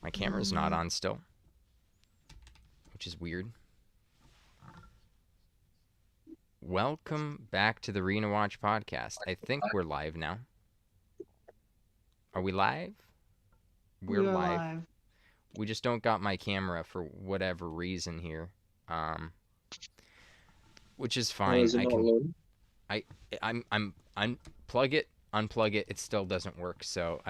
My camera's not on still, which is weird. Welcome back to the Rena Watch podcast. I think we're live now. Are we live? We're We are live. live. We just don't got my camera for whatever reason here, which is Oh, fine. is it I not can, loading? I'm unplug it, unplug it. It still doesn't work. So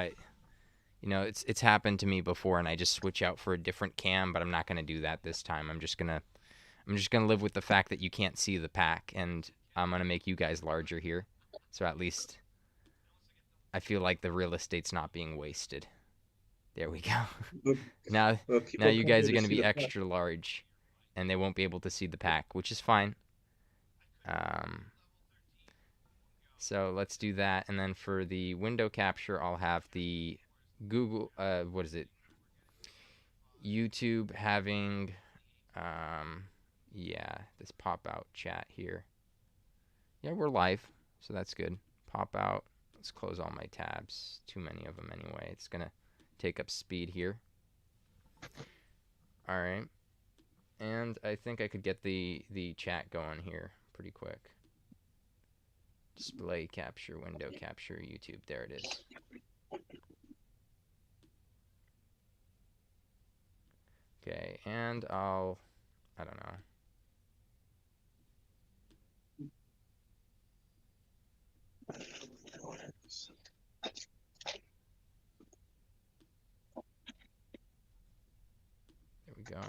it's happened to me before, and I just switch out for a different cam. But I'm not gonna do that this time. I'm just gonna live with the fact that you can't see the pack, and I'm gonna make you guys larger here, so at least I feel like the real estate's not being wasted. There we go. But, now but now people you come guys here are to gonna see be the pack. extra large, and they won't be able to see the pack, which is fine. So let's do that, and then for the window capture, I'll have the Google. What is it? YouTube having. Yeah, this pop out chat here. Yeah, we're live, so that's good. Pop out. Let's close all my tabs. Too many of them anyway. It's gonna take up speed here. All right, and I think I could get the chat going here pretty quick. Display capture, window capture, YouTube. There it is. Okay, and I don't know. There we go.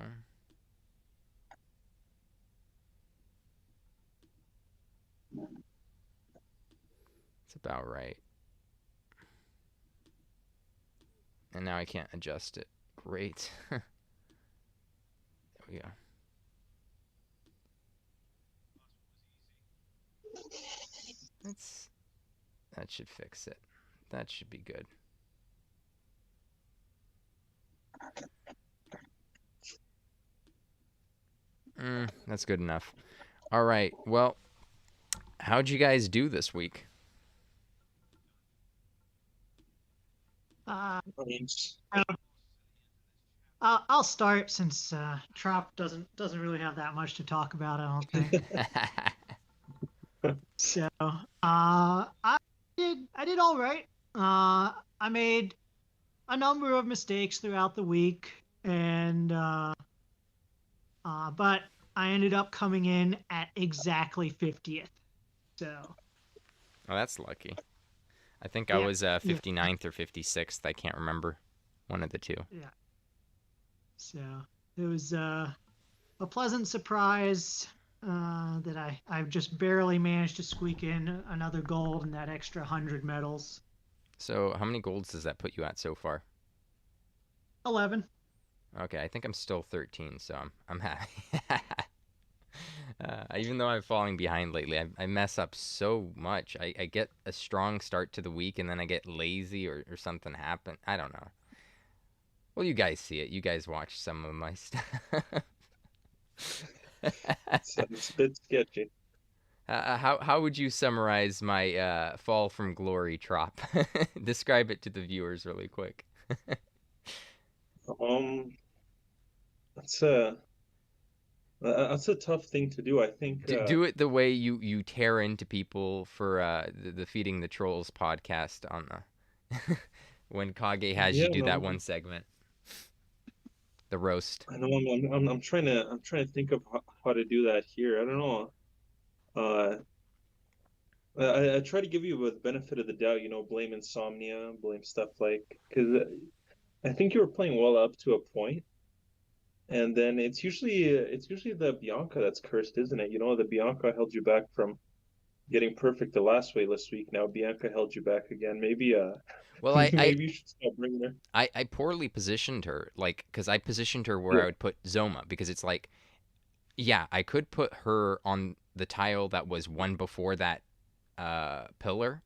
It's about right. And now I can't adjust it. Great. There we go. That should fix it. That should be good. That's good enough. All right. Well, how'd you guys do this week? I'll start since Trop doesn't really have that much to talk about. I don't think. So I did all right. I made a number of mistakes throughout the week, and but I ended up coming in at exactly 50th. So. Oh, that's lucky. I think I Yeah, was yeah, 59th or 56th. I can't remember. One of the two. yeah. So it was a pleasant surprise that I've just barely managed to squeak in another gold and that extra 100 medals. So, how many golds does that put you at so far? 11. Okay, I think I'm still 13, so I'm happy. Even though I'm falling behind lately, I mess up so much. I get a strong start to the week, and then I get lazy or something happen. I don't know. Well, you guys see it. You guys watch some of my stuff. It's a bit sketchy. How would you summarize my fall from glory, Trop? Describe it to the viewers really quick. That's a tough thing to do. I think. Do it the way you tear into people for the Feeding the Trolls podcast on the when Kage has you Yeah, do that no, one segment, the roast. I know. I'm trying to think of how to do that here. I don't know. Uh, I try to give you the benefit of the doubt. Blame insomnia, blame stuff like because I think you were playing well up to a point, and then it's usually the Bianca that's cursed, isn't it? The Bianca held you back from getting perfect the last way last week. Now Bianca held you back again. Maybe Well, maybe you should stop bringing her. I poorly positioned her, like, because I positioned her where Yeah. I would put Zoma, because it's like, yeah, I could put her on the tile that was one before that pillar.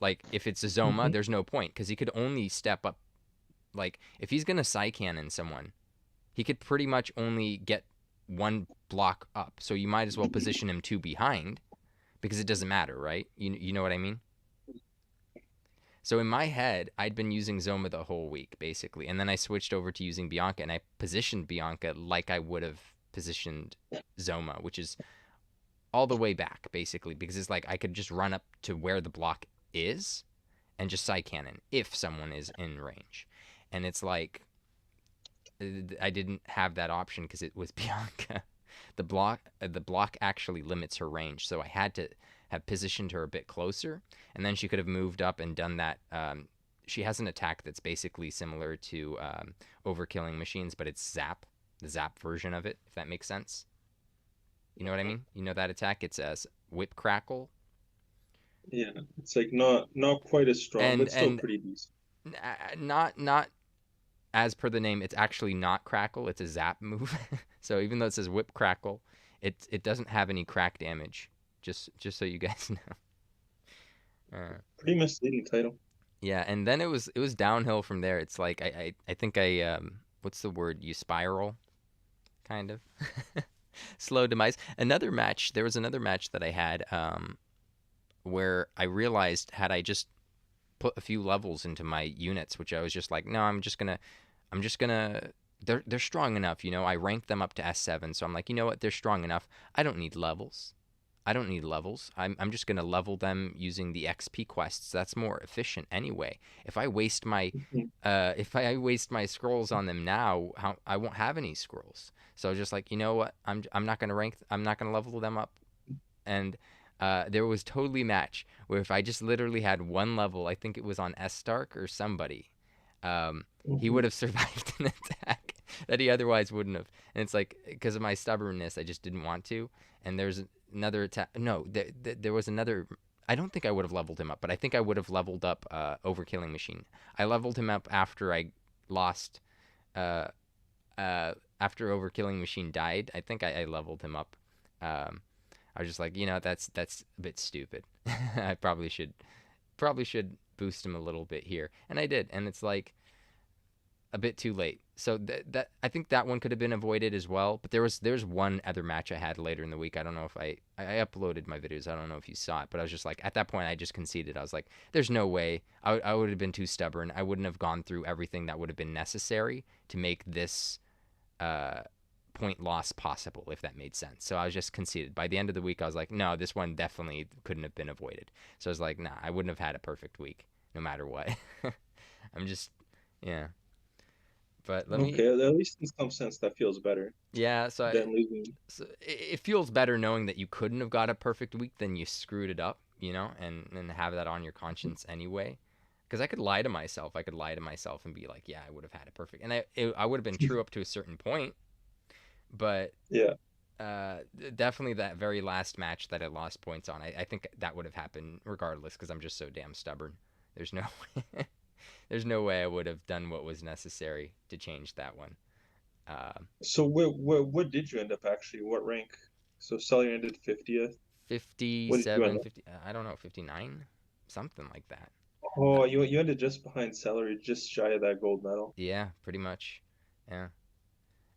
Like, if it's a Zoma, Hmm. there's no point, because he could only step up. Like, if he's going to Psy-Cannon someone, he could pretty much only get one block up. So you might as well position him 2 behind, because it doesn't matter, right? You know what I mean? So in my head, I'd been using Zoma the whole week, basically. And then I switched over to using Bianca, and I positioned Bianca like I would have positioned Zoma, which is all the way back, basically, because it's like I could just run up to where the block is and just side cannon if someone is in range. And it's like I didn't have that option because it was Bianca. The block actually limits her range, so I had to have positioned her a bit closer, and then she could have moved up and done that. She has an attack that's basically similar to overkilling machines, but it's zap, the zap version of it, if that makes sense. You know what I mean? You know that attack? It's a whip crackle, Yeah, it's like not quite as strong, and but still and pretty decent. not as per the name, it's actually not crackle. It's a zap move. So even though it says whip crackle, it doesn't have any crack damage. Just so you guys know. Pretty misleading title. Yeah, and then it was downhill from there. It's like I think what's the word? You spiral, kind of. Slow demise. Another match. There was another match that I had where I realized had I just put a few levels into my units, which I was just like, no, I'm just gonna. They're strong enough, you know. I ranked them up to S7, so I'm like, you know what? They're strong enough. I don't need levels. I don't need levels. I'm just gonna level them using the XP quests. That's more efficient anyway. Mhm. If I waste my scrolls on them now, I won't have any scrolls. So I was just like, you know what? I'm not gonna I'm not gonna level them up. And there was totally a match where if I just literally had one level, I think it was on S Stark or somebody, he would Mhm. have survived an attack that he otherwise wouldn't have. And it's like because of my stubbornness, I just didn't want to. And there's another attack. No, there was another. I don't think I would have leveled him up, but I think I would have leveled up Overkilling Machine. I leveled him up after I lost. Uh, After Overkilling Machine died, I think I leveled him up. Um, I was just like, that's a bit stupid. I probably should boost him a little bit here, and I did. And it's like a bit too late. So that I think that one could have been avoided as well. But there's one other match I had later in the week. I don't know if I uploaded my videos. I don't know if you saw it, but I was just like at that point I just conceded. I was like, there's no way. I would have been too stubborn. I wouldn't have gone through everything that would have been necessary to make this uh, point loss possible, if that made sense. So I was just conceded. By the end of the week, I was like, no, this one definitely couldn't have been avoided. So I was like, nah, I wouldn't have had a perfect week no matter what. I'm just, yeah. But let me, Okay, at least in some sense that feels better yeah. than losing. So it feels better knowing that you couldn't have got a perfect week than you screwed it up, and have that on your conscience anyway. Because I could lie to myself. I could lie to myself and be like, yeah, I would have had a perfect, and I would have been true up to a certain point. But Yeah. uh, definitely that very last match that I lost points on, I think that would have happened regardless because I'm just so damn stubborn. There's no there's no way I would have done what was necessary to change that one. Uh, So what did you end up actually? What rank? So Sully ended 50th. What did you end 57, up? 50, I don't know, 59, something like that. Uh, Oh, you ended just behind Celery, just shy of that gold medal. yeah, pretty much. Yeah,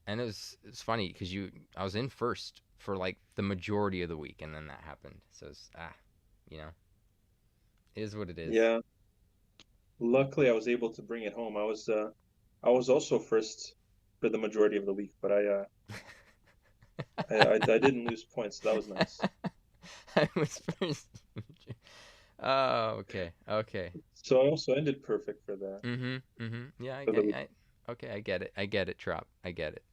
and it's funny because I was in first for like the majority of the week, and then that happened. So you know, it is what it is. Yeah. Luckily, I was able to bring it home. I was also first for the majority of the week, but I didn't lose points, so that was nice. I was first. Oh, okay, okay. So I also ended perfect for that Yeah, for the week. okay, I get it. I get it, Trop. I get it.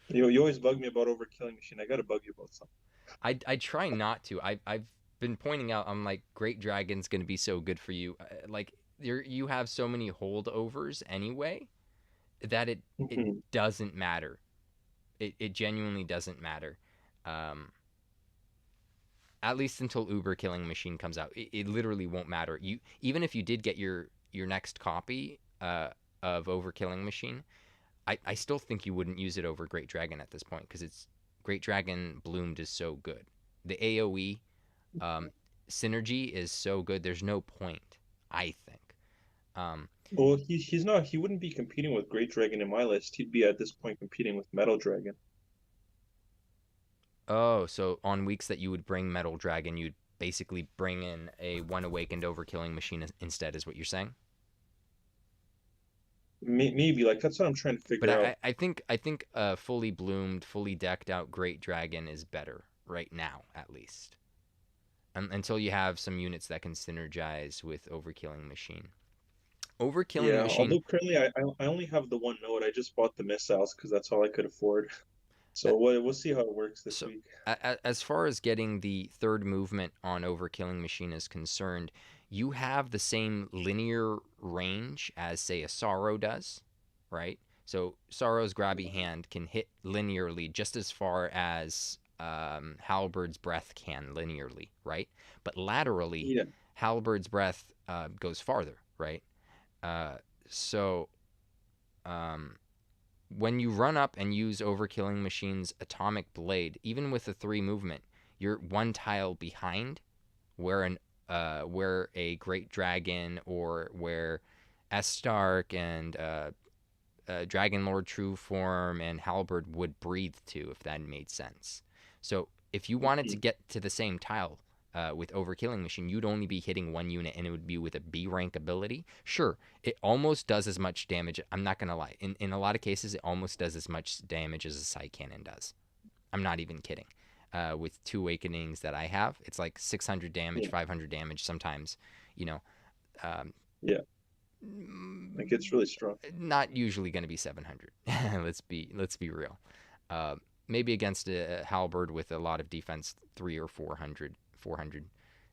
You always bug me about overkilling machine. I gotta bug you about something. I try not to. I've been pointing out. I'm like, Great Dragon's gonna be so good for you. Like you have so many holdovers anyway that it Mhm. doesn't matter. It genuinely doesn't matter. Um, at least until Uber Killing Machine comes out, it literally won't matter. You even if you did get your next copy of Overkilling Machine, I still think you wouldn't use it over Great Dragon at this point because it's Great Dragon bloomed is so good. The AOE um, synergy is so good. There's no point, I think. Um, Well, he's not. He wouldn't be competing with Great Dragon in my list. He'd be at this point competing with Metal Dragon. oh, so on weeks that you would bring Metal Dragon, you'd basically bring in a one awakened overkilling machine instead, is what you're saying. Maybe like that's what I'm trying to But figure out. I think a fully bloomed, fully decked out Great Dragon is better right now, at least, until you have some units that can synergize with overkilling machine. Overkilling Yeah, machine. although currently I only have the one node. I just bought the missiles because that's all I could afford. Uh, So we'll see how it works this so, week. as far as getting the third movement on overkilling machine is concerned, you have the same linear range as, say, a Sorrow does, right? So Sorrow's grabby hand can hit linearly just as far as Halberd's breath can linearly, right? But laterally, Yeah, Halberd's breath goes farther, right? Uh, so um, when you run up and use Overkilling Machine's Atomic Blade, even with the 3 movement, you're one tile behind where a Great Dragon or where Estark and Dragon Lord True Form and Halberd would breathe to, if that made sense. So if you wanted to mhm. get to the same tile with Overkilling Machine, you'd only be hitting one unit, and it would be with a B rank ability. Sure, it almost does as much damage. I'm not gonna lie. In a lot of cases, it almost does as much damage as a side cannon does. I'm not even kidding. With 2 awakenings that I have, it's like 600 damage, Yeah, 500 damage sometimes. You know, um, yeah. Like it's really strong. not usually going to be 700. let's be real. Uh, Maybe against a halberd with a lot of defense, 3 or 400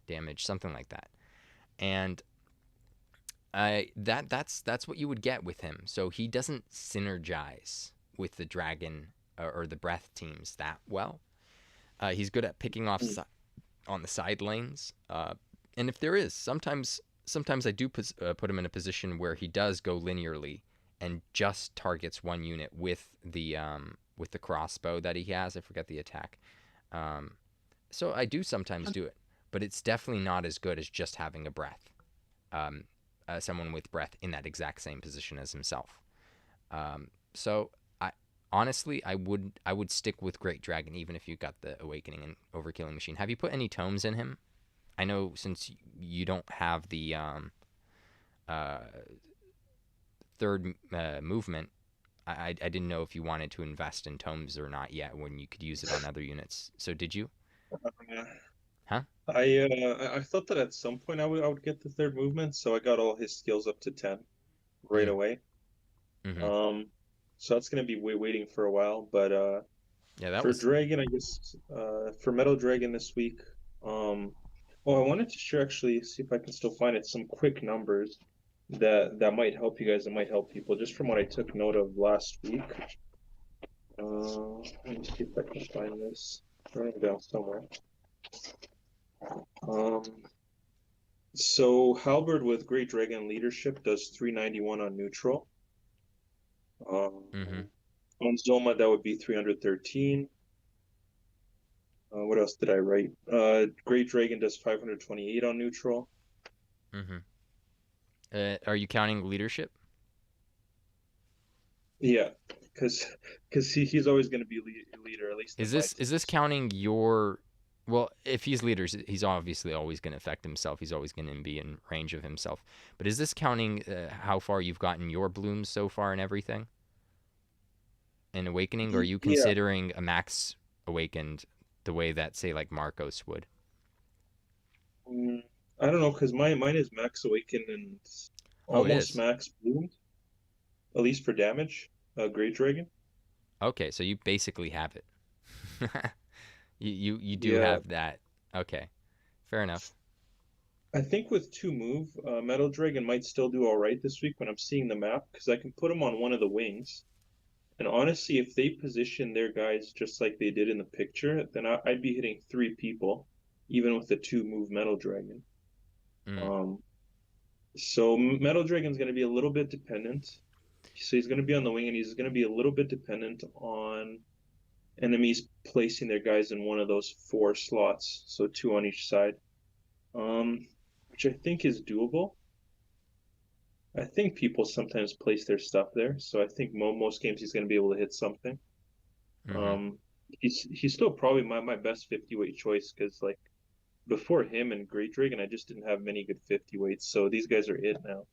damage, something like that. And that's what you would get with him. So he doesn't synergize with the dragon or the breath teams that well. He's good at picking off Mm. on the side lanes. And if there is, sometimes I do put him in a position where he does go linearly and just targets one unit with the crossbow that he has. I forget the attack. Um, so I do sometimes do it, but it's definitely not as good as just having a breath. Um, Someone with breath in that exact same position as himself. So I honestly I would stick with Great Dragon even if you got the Awakening and Overkilling Machine. Have you put any tomes in him? I know since you don't have the uh, third movement, I didn't know if you wanted to invest in tomes or not yet when you could use it on other units. So did you? Uh, Huh? I thought that at some point I would get the third movement, so I got all his skills up to 10 right Mm, away. mm-hmm. Um, so that's gonna be waiting for a while, but Yeah, that for was. Dragon, I guess for Metal Dragon this week, um, well, I wanted to share actually see if I can still find it some quick numbers that might help you guys, that might help people, just from what I took note of last week. Let me see if I can find this. Write down somewhere. Um, so Halberd with Great Dragon Leadership does 391 on neutral. Um, Mm-hmm. on Zoma, that would be 313. What else did I write? Great Dragon does 528 on neutral. Mm-hmm. Are you counting leadership? Yeah, because he's always going to be leader, at least in Is my this teams. counting your? Well, if he's leaders, he's obviously always going to affect himself. He's always going to be in range of himself. But is this counting how far you've gotten your blooms so far and everything in awakening? Or are you Yeah, considering a max awakened the way that, say, like Marcos would? mm, I don't know because mine is max awaken and Oh, it almost is. max bloomed, at least for damage. Great Dragon. Okay, so you basically have it. You do Yeah, have that. Okay, fair enough. I think with two move, Metal Dragon might still do all right this week when I'm seeing the map because I can put him on one of the wings. And honestly, if they position their guys just like they did in the picture, then I'd be hitting 3 people, even with the two move Metal Dragon. Mm, Um, so Metal Dragon's going to be a little bit dependent. So he's going to be on the wing, and he's going to be a little bit dependent on enemies placing their guys in one of those 4 slots, so 2 on each side, which I think is doable. I think people sometimes place their stuff there, so I think most games he's going to be able to hit something. mm-hmm. Um, he's still probably my best 50 weight choice because like before him and Great Dragon, I just didn't have many good 50 weights. So these guys are it now.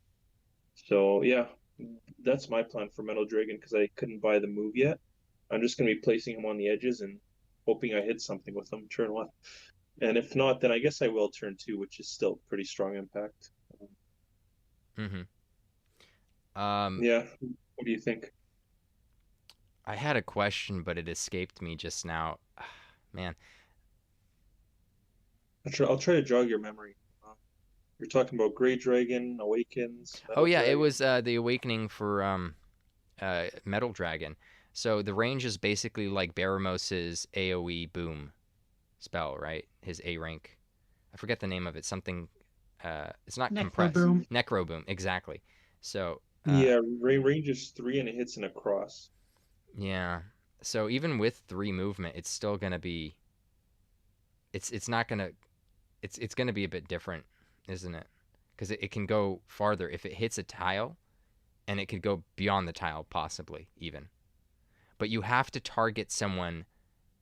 So yeah, that's my plan for Metal Dragon because I couldn't buy the move yet. I'm just gonna be placing him on the edges and hoping I hit something with him turn one. And if not, then I guess I will turn two, which is still pretty strong impact. Mm-hmm. Yeah. What do you think? I had a question, but it escaped me just now. Man. I'll try to jog your memory. You're talking about Great Dragon, Awakens, Oh Metal yeah, it Dragon. was the awakening for Metal Dragon. So the range is basically like Baramos's AoE boom spell, right? His A rank. I forget the name of it. Something. It's not Necro compress. boom. Necro boom. Exactly. So. Yeah, range is three and it hits in a cross. Yeah. So even with 3 movement, it's still gonna be. It's not gonna. It's gonna be a bit different, isn't it? Because it can go farther if it hits a tile, and it could go beyond the tile possibly even. But you have to target someone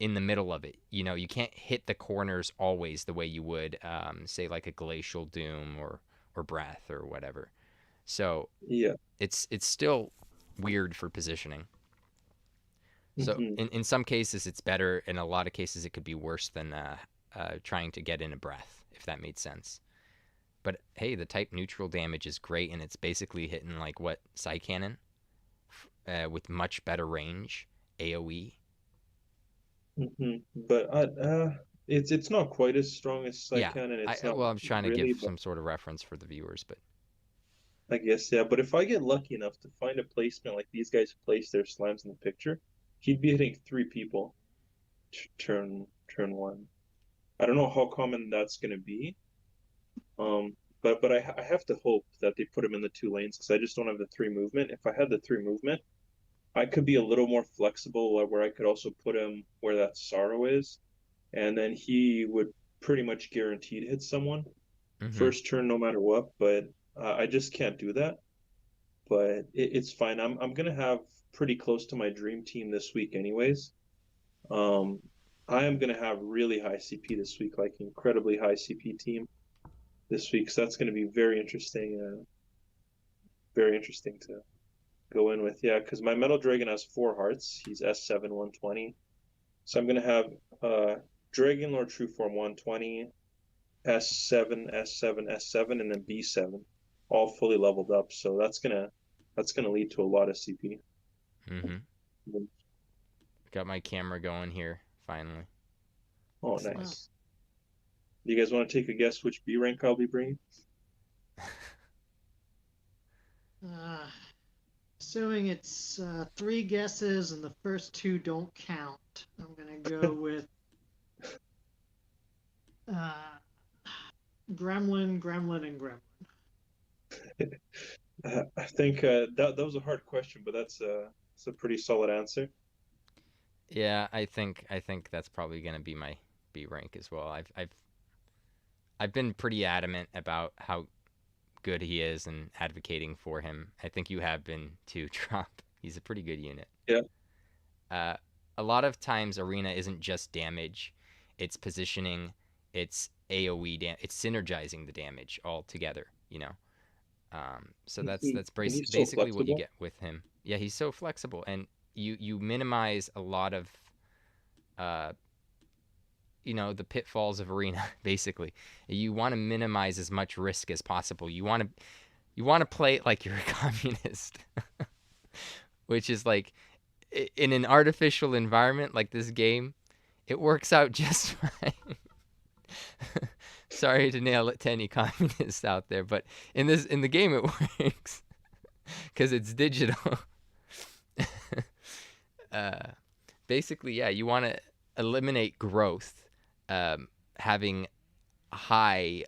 in the middle of it. You know, you can't hit the corners always the way you would, say, like a Glacial Doom or Breath or whatever. So Yeah. it's still weird for positioning. So Hmm. in some cases it's better. In a lot of cases it could be worse than trying to get in a breath, if that made sense. But hey, the type neutral damage is great, and it's basically hitting like what Psy Cannon with much better range, AOE. But it's not quite as strong as Yeah, Psycan, and it's not well, I'm trying to give really, but some sort of reference for the viewers, but I guess yeah. But if I get lucky enough to find a placement like these guys place their slams in the picture, he'd be hitting three people turn one. I don't know how common that's going to be. But I have to hope that they put him in the two lanes because I just don't have the three movement. If I had the three movement, I could be a little more flexible where I could also put him where that sorrow is, and then he would pretty much guaranteed hit someone mm-hmm. first turn no matter what. But I just can't do that. But it's fine. I'm gonna have pretty close to my dream team this week, anyways. Um, I am gonna have really high CP this week, like incredibly high CP team this week. So that's gonna be very interesting to go in with. Yeah, because my Metal Dragon has 4 hearts. He's S7 120. So I'm gonna have Dragon Lord True Form 120, S7, S7, S7, and then B7, all fully leveled up. So that's gonna lead to a lot of CP. Mm-hmm. Got my camera going here finally. Oh, Excellent. nice. You guys want to take a guess which B rank I'll be bringing? Assuming it's 3 guesses and the first 2 don't count, I'm gonna go with Gremlin, Gremlin, and Gremlin. I think that was a hard question, but that's a pretty solid answer. Yeah, I think that's probably gonna be my B rank as well. I've been pretty adamant about how good he is and advocating for him. I think you have been too, Trop. He's a pretty good unit. Yeah. Uh, a lot of times arena isn't just damage, it's positioning, it's AoE it's synergizing the damage all together, you know. So that's And he's so basically what you flexible. get with him. Yeah, he's so flexible, and you minimize a lot of uh, the pitfalls of arena. Basically, you want to minimize as much risk as possible. You want to play it like you're a communist, which is like in an artificial environment like this game, it works out just fine. Sorry to nail it to any communists out there, but in the game it works because it's digital. uh, Basically, yeah, you want to eliminate growth, having high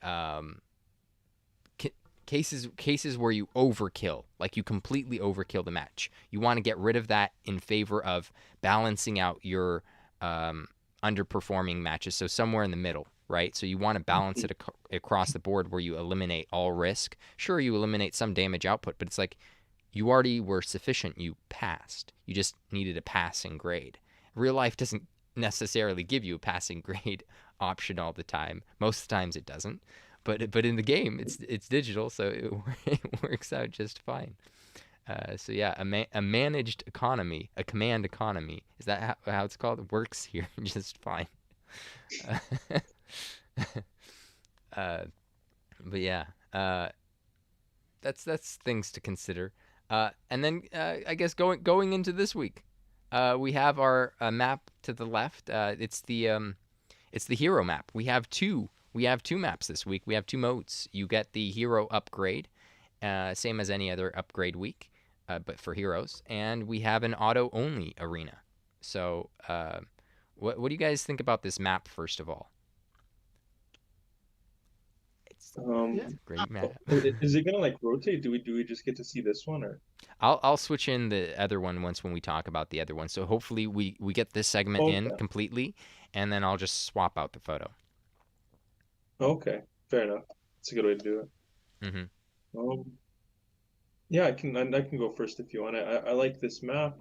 cases where you overkill, like you completely overkill the match. You want to get rid of that in favor of balancing out your underperforming matches. So somewhere in the middle, right? So you want to balance it across the board where you eliminate all risk. Sure, you eliminate some damage output, but it's like you already were sufficient. You passed. You just needed a passing grade. Real life doesn't necessarily give you a passing grade option all the time. Most of the times it doesn't. But in the game, it's digital, so it works out just fine. So yeah, a managed economy, a command economy, is that how it's called? It works here just fine. Uh, uh, but yeah, that's things to consider. And then I guess going into this week, we have our map to the left. It's the hero map. We have two maps this week. We have two modes. You get the hero upgrade, same as any other upgrade week, but for heroes. And we have an auto only arena. So, what do you guys think about this map? First of all, it's Yeah. a great map. Is it gonna like rotate? Do we just get to see this one or? I'll switch in the other one once when we talk about the other one. So hopefully we get this segment in Okay. completely, and then I'll just swap out the photo. Okay. Fair enough. It's a good way to do Hmm. it. Yeah, I can go first if you want. I like this map.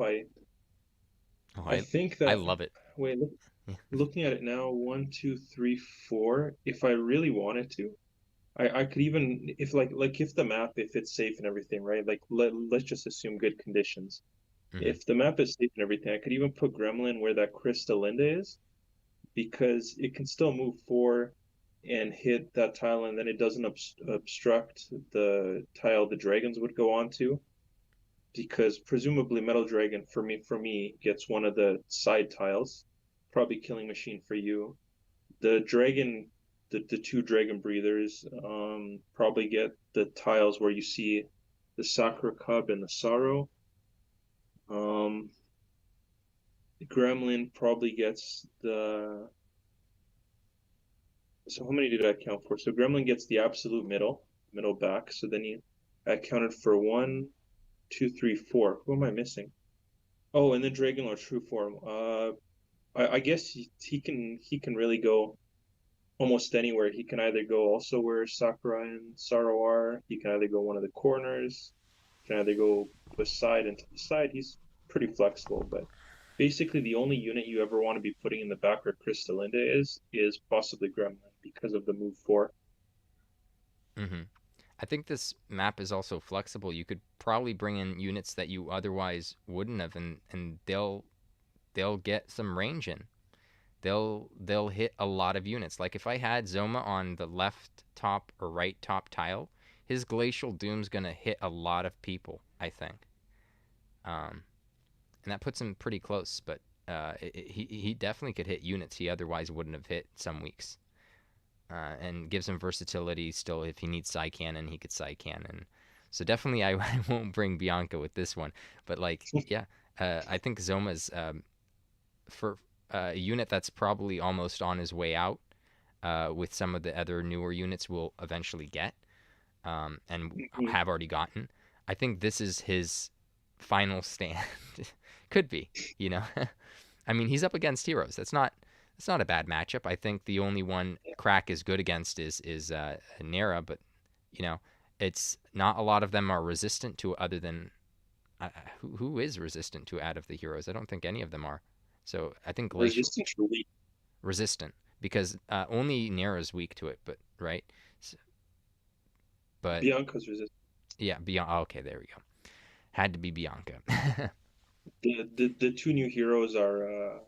Oh, I think I that love it. wait, Yeah. looking at it now, 1, 2, 3, 4. If I really wanted to, I could even if if the map if it's safe and everything, right? Like let's just assume good conditions. Hmm. If the map is safe and everything, I could even put Gremlin where that Crystalinda is because it can still move 4 and hit that tile, and then it doesn't obstruct the tile the dragons would go on to. Because presumably Metal Dragon for me gets one of the side tiles, probably Killing Machine for you. The dragon, the two dragon breathers, probably get the tiles where you see the Sakura Cub and the Sorrow. Um, the Gremlin probably gets the. So how many did I count for? So Gremlin gets the absolute middle back. So then I counted for 1, 2, 3, 4. Who am I missing? Oh, and then Dragon Lord True Form. I guess he can really go almost anywhere. He can either go also where Sakura and Sorrow are. He can either go one of the corners. He can either go beside and to the side. He's pretty flexible, but basically the only unit you ever want to be putting in the back where Crystalinda is possibly Gremlin because of the move 4. Hmm. I think this map is also flexible. You could probably bring in units that you otherwise wouldn't have, and they'll get some range in. They'll hit a lot of units. Like if I had Zoma on the left top or right top tile, his Glacial Doom's gonna hit a lot of people, I think. Um, and that puts him pretty close. But he definitely could hit units he otherwise wouldn't have hit some weeks, and gives him versatility. Still, if he needs Psy Cannon, he could Psy Cannon. So definitely, I won't bring Bianca with this one. But like, yeah, I think Zoma's for a unit that's probably almost on his way out. With some of the other newer units we'll eventually get, and have already gotten. I think this is his final stand. Could be, you know. I mean, he's up against heroes. That's not a bad matchup. I think the only one Crack is good against is Nera, but you know, it's not a lot of them are resistant to other than who is resistant to out of the heroes. I don't think any of them are. So I think Glacial Resistance for weak. resistant because only Nera's weak to it. But right, S but Bianca's resistance. yeah, Bianca. Oh, okay, there we go. Had to be Bianca. The two new heroes are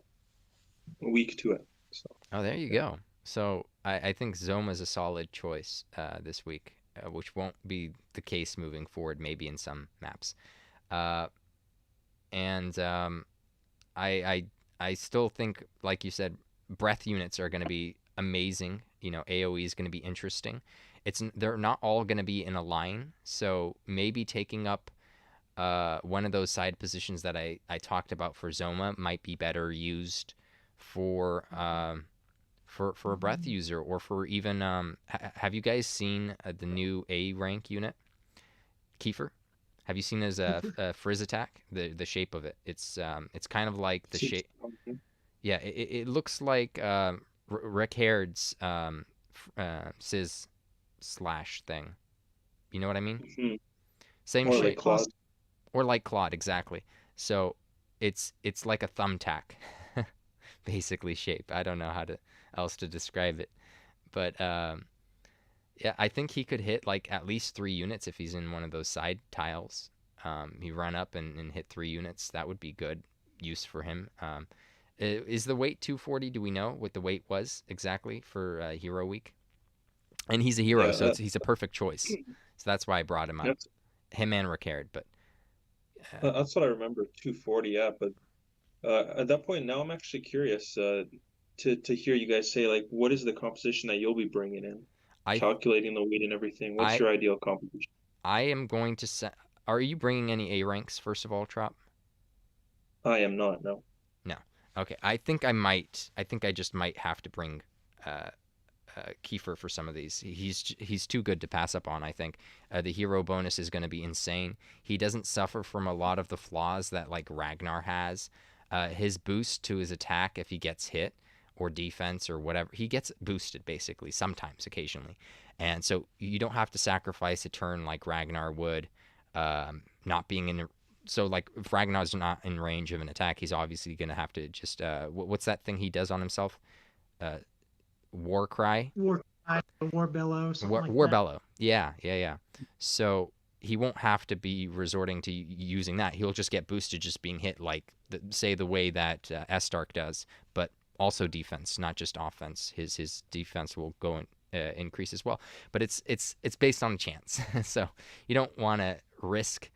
weak to it. So Oh, there you yeah. go. So I think Zoma's a solid choice this week, which won't be the case moving forward, maybe in some maps. Uh, and I, I still think, like you said, breath units are going to be amazing. You know, AOE is going to be interesting. They're not all going to be in a line, so maybe taking up one of those side positions that I talked about for Zoma might be better used for for a breath user or for even have you guys seen the new A rank unit Kiefer? Have you seen his frizz attack? The shape of it. It's kind of like the Seems shape. Yeah, it looks like Rick Haird's Sizz slash thing. You know what I mean? Mhm. Same Or like shape. Claude. Or like Claude, exactly. So it's like a thumbtack, basically shape. I don't know how to else to describe it, but yeah, I think he could hit like at least 3 units if he's in one of those side tiles. He run up and hit 3 units. That would be good use for him. Is the weight 240? Do we know what the weight was exactly for Hero Week? And he's a hero, Yeah, so he's a perfect choice. So that's why I brought him up, that's him and Ricard. But that's what I remember. 240. Yeah, but at that point now, I'm actually curious to hear you guys say like, what is the composition that you'll be bringing in, I calculating the weight and everything. What's I your ideal composition? I am going to set. Are you bringing any A ranks first of all, Trop? I am not. No. No. Okay. I think I might. I think I just might have to bring uh, Kiefer for some of these. He's too good to pass up on. I think the hero bonus is going to be insane. He doesn't suffer from a lot of the flaws that like Ragnar has. His boost to his attack if he gets hit or defense or whatever, he gets boosted basically sometimes, occasionally, and so you don't have to sacrifice a turn like Ragnar would. Not being in so like if Ragnar's not in range of an attack, he's obviously going to have to just what's that thing he does on himself? Uh, War cry, War, war bellow, something like war that. bellow. Yeah, yeah, yeah. So he won't have to be resorting to using that. He'll just get boosted just being hit like say the way that Estark does, but also defense, not just offense. His defense will go and increase as well. But it's based on chance. So you don't want to risk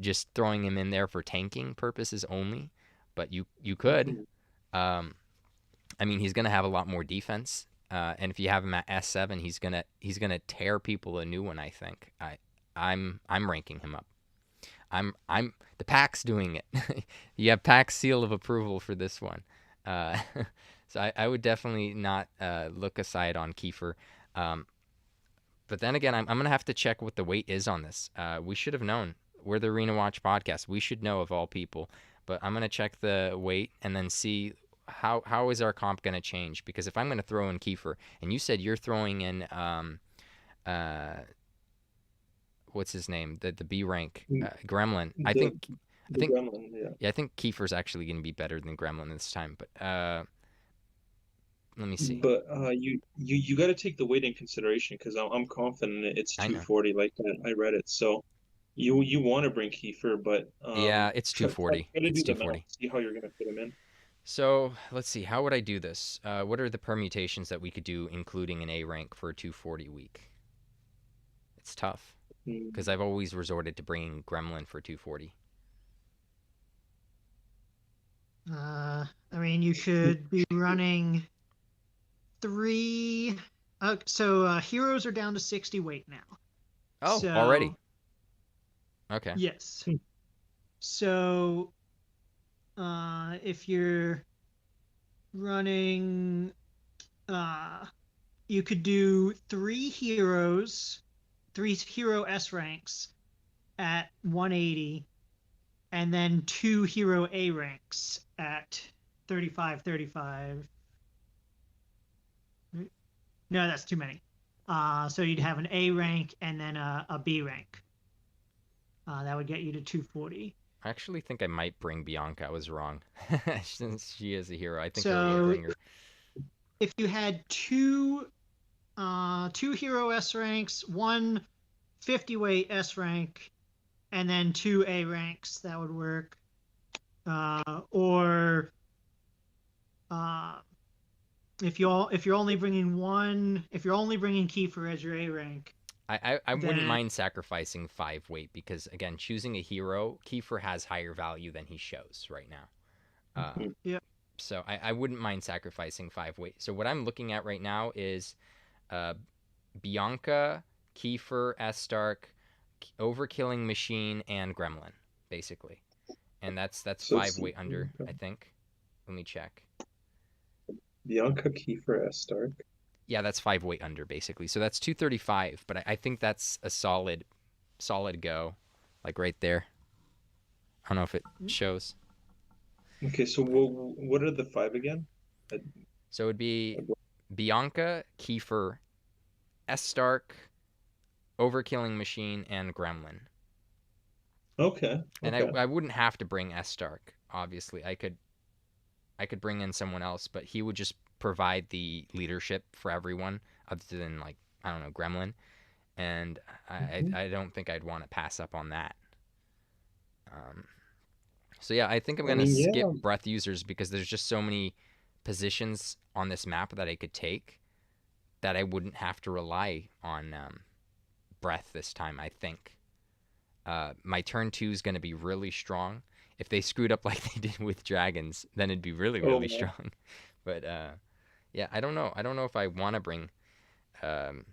just throwing him in there for tanking purposes only, but you could. Um, I mean, he's going to have a lot more defense, and if you have him at S7, he's gonna tear people a new one. I think I'm ranking him up. I'm the pack's doing it. You have pack's seal of approval for this one. Uh, so I would definitely not look aside on Kiefer. But then again, I'm gonna have to check what the weight is on this. We should have known. We're the Arena Watch podcast. We should know of all people. But I'm gonna check the weight and then see how is our comp gonna change. Because if I'm gonna throw in Kiefer, and you said you're throwing in uh, what's his name, the B rank Gremlin. I The think I the think gremlin, yeah. yeah, I think Kiefer's actually gonna be better than Gremlin this time. But let me see. But you got to take the weight in consideration because I'm confident it's I know. 240 like that. I read it, so you want to bring Kiefer, but Yeah, it's try 240. to It's do the math, 240. see how you're gonna fit him in. So let's see. How would I do this? What are the permutations that we could do, including an A rank for a 240 week? It's tough Hmm. because I've always resorted to bringing Gremlin for 240. I mean, you should be running 3. So heroes are down to 60 weight now. Oh, So already. Okay. yes. So if you're running, you could do 3 heroes, 3 hero S ranks at 180, and then 2 hero A ranks at 35, 35. No, that's too many. So you'd have an A rank and then a B rank. That would get you to 240. I actually think I might bring Bianca. I was wrong. Since she is a hero, I think I will So bring her. if you had 2 hero S ranks, 1 50 weight S rank, and then 2 A ranks, that would work. Or if you're only bringing Kiefer as your A rank, I wouldn't then mind sacrificing 5 weight because again, choosing a hero, Kiefer has higher value than he shows right now. yeah. So I wouldn't mind sacrificing 5 weight. So what I'm looking at right now is Bianca, Kiefer, Stark, Overkilling Machine, and Gremlin, basically. And that's So 5 it's weight under, I think. Let me check. Bianca, Kiefer, Stark. Yeah, that's 5 weight under, basically. So that's 235, but I think that's a solid go, like right there. I don't know if it shows. Okay, so what are the 5 again? So it would be Bianca, Kiefer, Stark, Overkilling Machine, and Gremlin. Okay, And okay. I wouldn't have to bring Stark, obviously. I I could bring in someone else, but he would just provide the leadership for everyone, other than like I don't know Gremlin, and I don't think I'd want to pass up on that. Um, so yeah, I think I'm I gonna mean, skip yeah. breath users because there's just so many positions on this map that I could take that I wouldn't have to rely on breath this time. I think my turn 2 is going to be really strong. If they screwed up like they did with dragons, then it'd be really Oh really man. strong. But yeah, I don't know. I don't know if I want to bring um,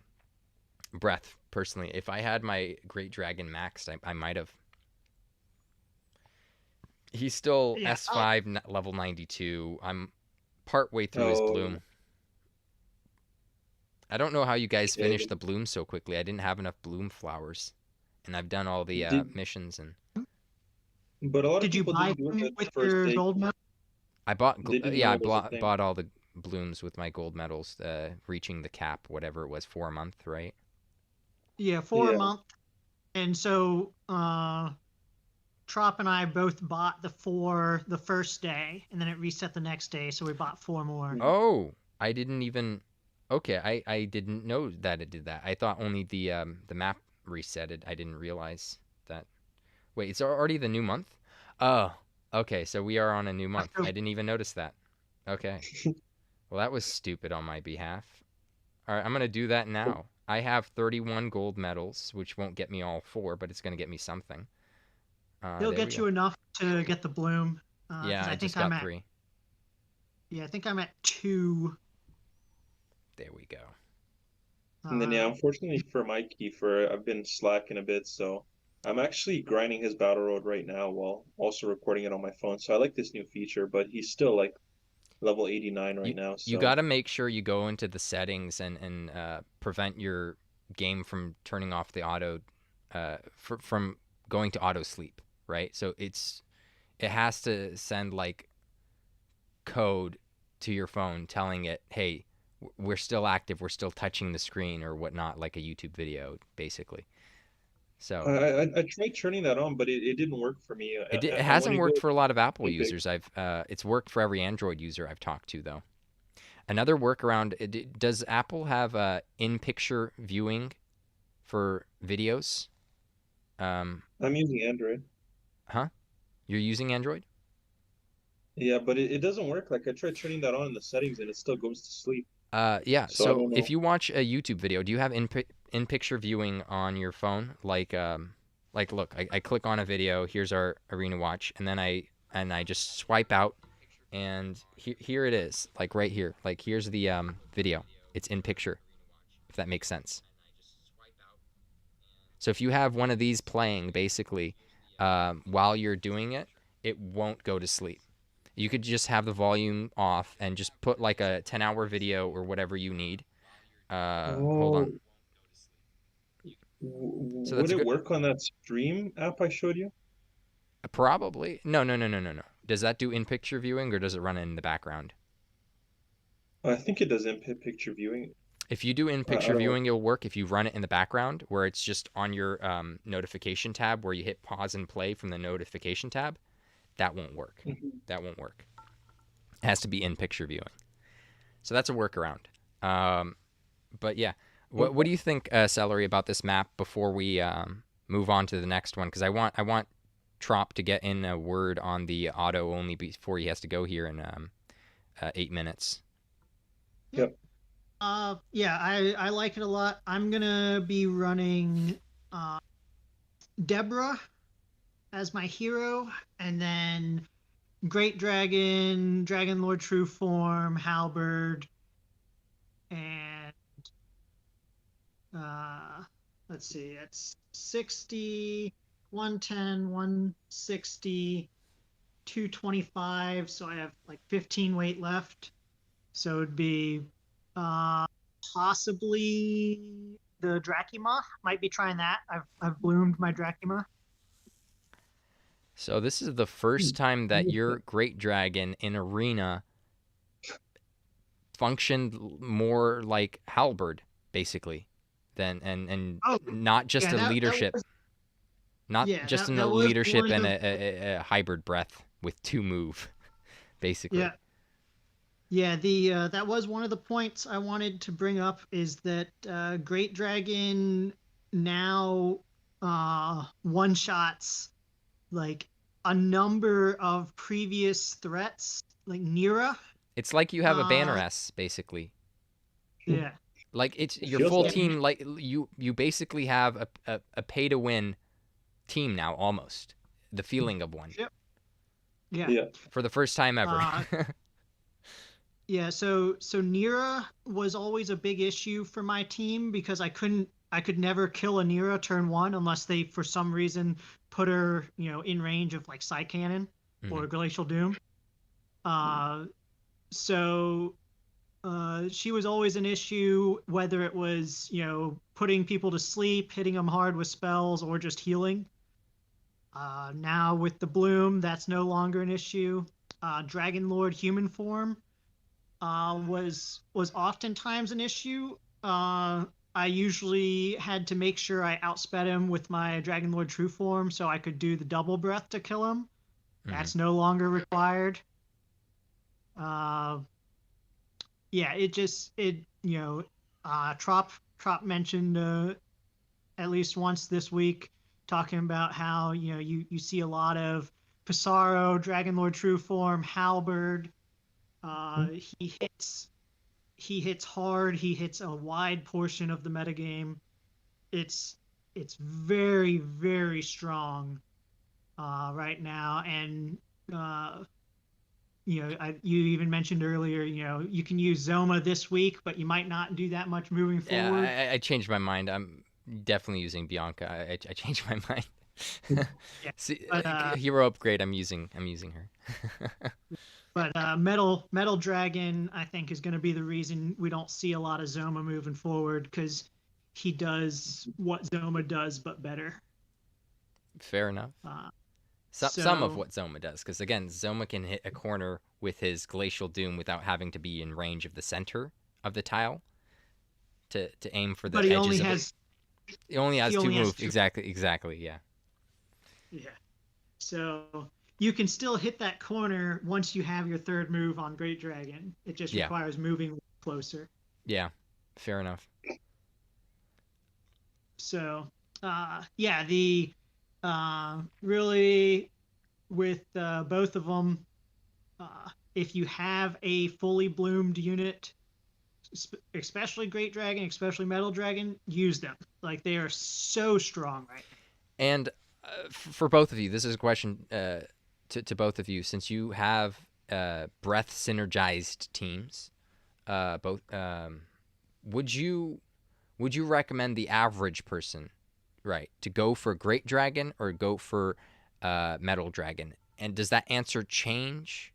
breath personally. If I had my great dragon maxed, I might have. He's still Yeah. S5 level 92. I'm part way through his Oh, bloom. I don't know how you guys okay. finished the bloom so quickly. I didn't have enough bloom flowers, and I've done all the Did missions, and but a lot of Did you people buy didn't do it them the with first your day. gold medal? I bought They didn't yeah, know I it was a thing. bought all the blooms with my gold medals, reaching the cap, whatever it was, 4 month, right? Yeah, for a Yeah. month. And so Trop and I both bought the 4 the first day, and then it reset the next day, so we bought 4 more. Oh, I didn't even. Okay, I didn't know that it did that. I thought only the map resetted. I didn't realize that. Wait, it's already the new month? Oh, okay. So we are on a new month. So I didn't even notice that. Okay. Well, that was stupid on my behalf. All right, I'm gonna do that now. I have 31 gold medals, which won't get me all 4, but it's gonna get me something. it'll There we get go. you enough to get the bloom. Yeah, Because I I just think I'm got at 3. yeah, I think I'm at 2. There we go. And then yeah, Uh, unfortunately for my Kiefer, I've been slacking a bit, so I'm actually grinding his battle road right now while also recording it on my phone. So I like this new feature, but he's still like level 89 You right now, you so got to make sure you go into the settings and prevent your game from turning off the auto from going to auto sleep, right? So it has to send like code to your phone telling it, "Hey, we're still active. We're still touching the screen or whatnot," like a YouTube video, basically. So I tried turning that on, but it didn't work for me. it And when hasn't you worked go for a lot of Apple Epic, users. It's worked for every Android user I've talked to though. Another workaround, does Apple have in-picture viewing for videos? Um, I'm using Android. huh? You're using Android? Yeah, but it doesn't work. Like I tried turning that on in the settings and it still goes to sleep. Yeah. So I So don't if know. you watch a YouTube video, do you have in-picture viewing on your phone? Like look, I click on a video. Here's our arena watch, and then I just swipe out, and here it is, like right here. Like here's the video. It's in picture, if that makes sense. So if you have one of these playing, basically, while you're doing it, it won't go to sleep. You could just have the volume off and just put like a 10-hour video or whatever you need. Hold on. Oh, So that's would a it good. work on that stream app I showed you? Probably. No, no, no, no, no, no. Does that do in picture viewing or does it run in the background? I think it does in picture viewing. If you do in I picture don't know. viewing, it'll work if you run it in the background where it's just on your notification tab where you hit pause and play from the notification tab. That won't work. Mhm. That won't work. It has to be in picture viewing. So that's a workaround. Um, but yeah, what Okay. do you think, Celery, about this map before we move on to the next one? Because I want Trop to get in a word on the auto only before he has to go here in 8 minutes. yeah. Yep. Yeah, I like it a lot. I'm gonna be running uh, Deborah as my hero, and then Great Dragon, Dragon Lord True Form, Halberd, and uh, let's see, it's 60, 110, 160, 225. So I have like 15 weight left. So it'd be uh, possibly the Drachima. Might be trying that. I've bloomed my Drachima. So this is the first time that your Great Dragon in Arena functioned more like Halberd, basically, than and Oh not just yeah, a that leadership, was not yeah just in a that was leadership one and of a hybrid breath with 2 move, basically. yeah Yeah, the that was one of the points I wanted to bring up is that Great Dragon now one shots like a number of previous threats, like Nira. It's like you have a banner Uh, S basically. yeah, Like it's It your feels full like. and team. Like you basically have a pay to win team now almost. The feeling of one yep, yeah. Yeah. for the first time ever. Uh, Yeah, so Nira was always a big issue for my team because I could never kill a Nira turn one unless they for some reason put her, in range of like Psy Cannon Mhm. or Glacial Doom. Uh so she was always an issue, whether it was, putting people to sleep, hitting them hard with spells, or just healing. Now with the bloom, that's no longer an issue. Dragon Lord human form was oftentimes an issue. I usually had to make sure I outsped him with my Dragon Lord True Form so I could do the double breath to kill him. Mhm. That's no longer required. Uh, yeah, Trop mentioned at least once this week talking about how you see a lot of Pissarro, Dragon Lord True Form, Halberd. He hits hard. He hits a wide portion of the metagame. It's it's very very strong right now, and uh, you even mentioned earlier, you can use Zoma this week, but you might not do that much moving forward. Yeah, I changed my mind. I'm definitely using Bianca. I changed my mind. Yeah, See, but hero upgrade. I'm using her. Metal Dragon, I think, is going to be the reason we don't see a lot of Zoma moving forward because he does what Zoma does, but better. Fair enough. Uh, Some of so, what Zoma does, because again, Zoma can hit a corner with his Glacial Doom without having to be in range of the center of the tile to aim for but the edges of it. He only he has two only has moves. two. Exactly. Yeah. Yeah. So you can still hit that corner once you have your third move on Great Dragon. It just Yeah. requires moving closer. Yeah. Fair enough. So, yeah, the really with both of them, if you have a fully bloomed unit, especially Great Dragon, especially Metal Dragon, use them. Like they are so strong right now. And for both of you, this is a question to both of you. Since you have breath synergized teams, both would you recommend the average person, right, to go for Great Dragon or go for Metal Dragon? And does that answer change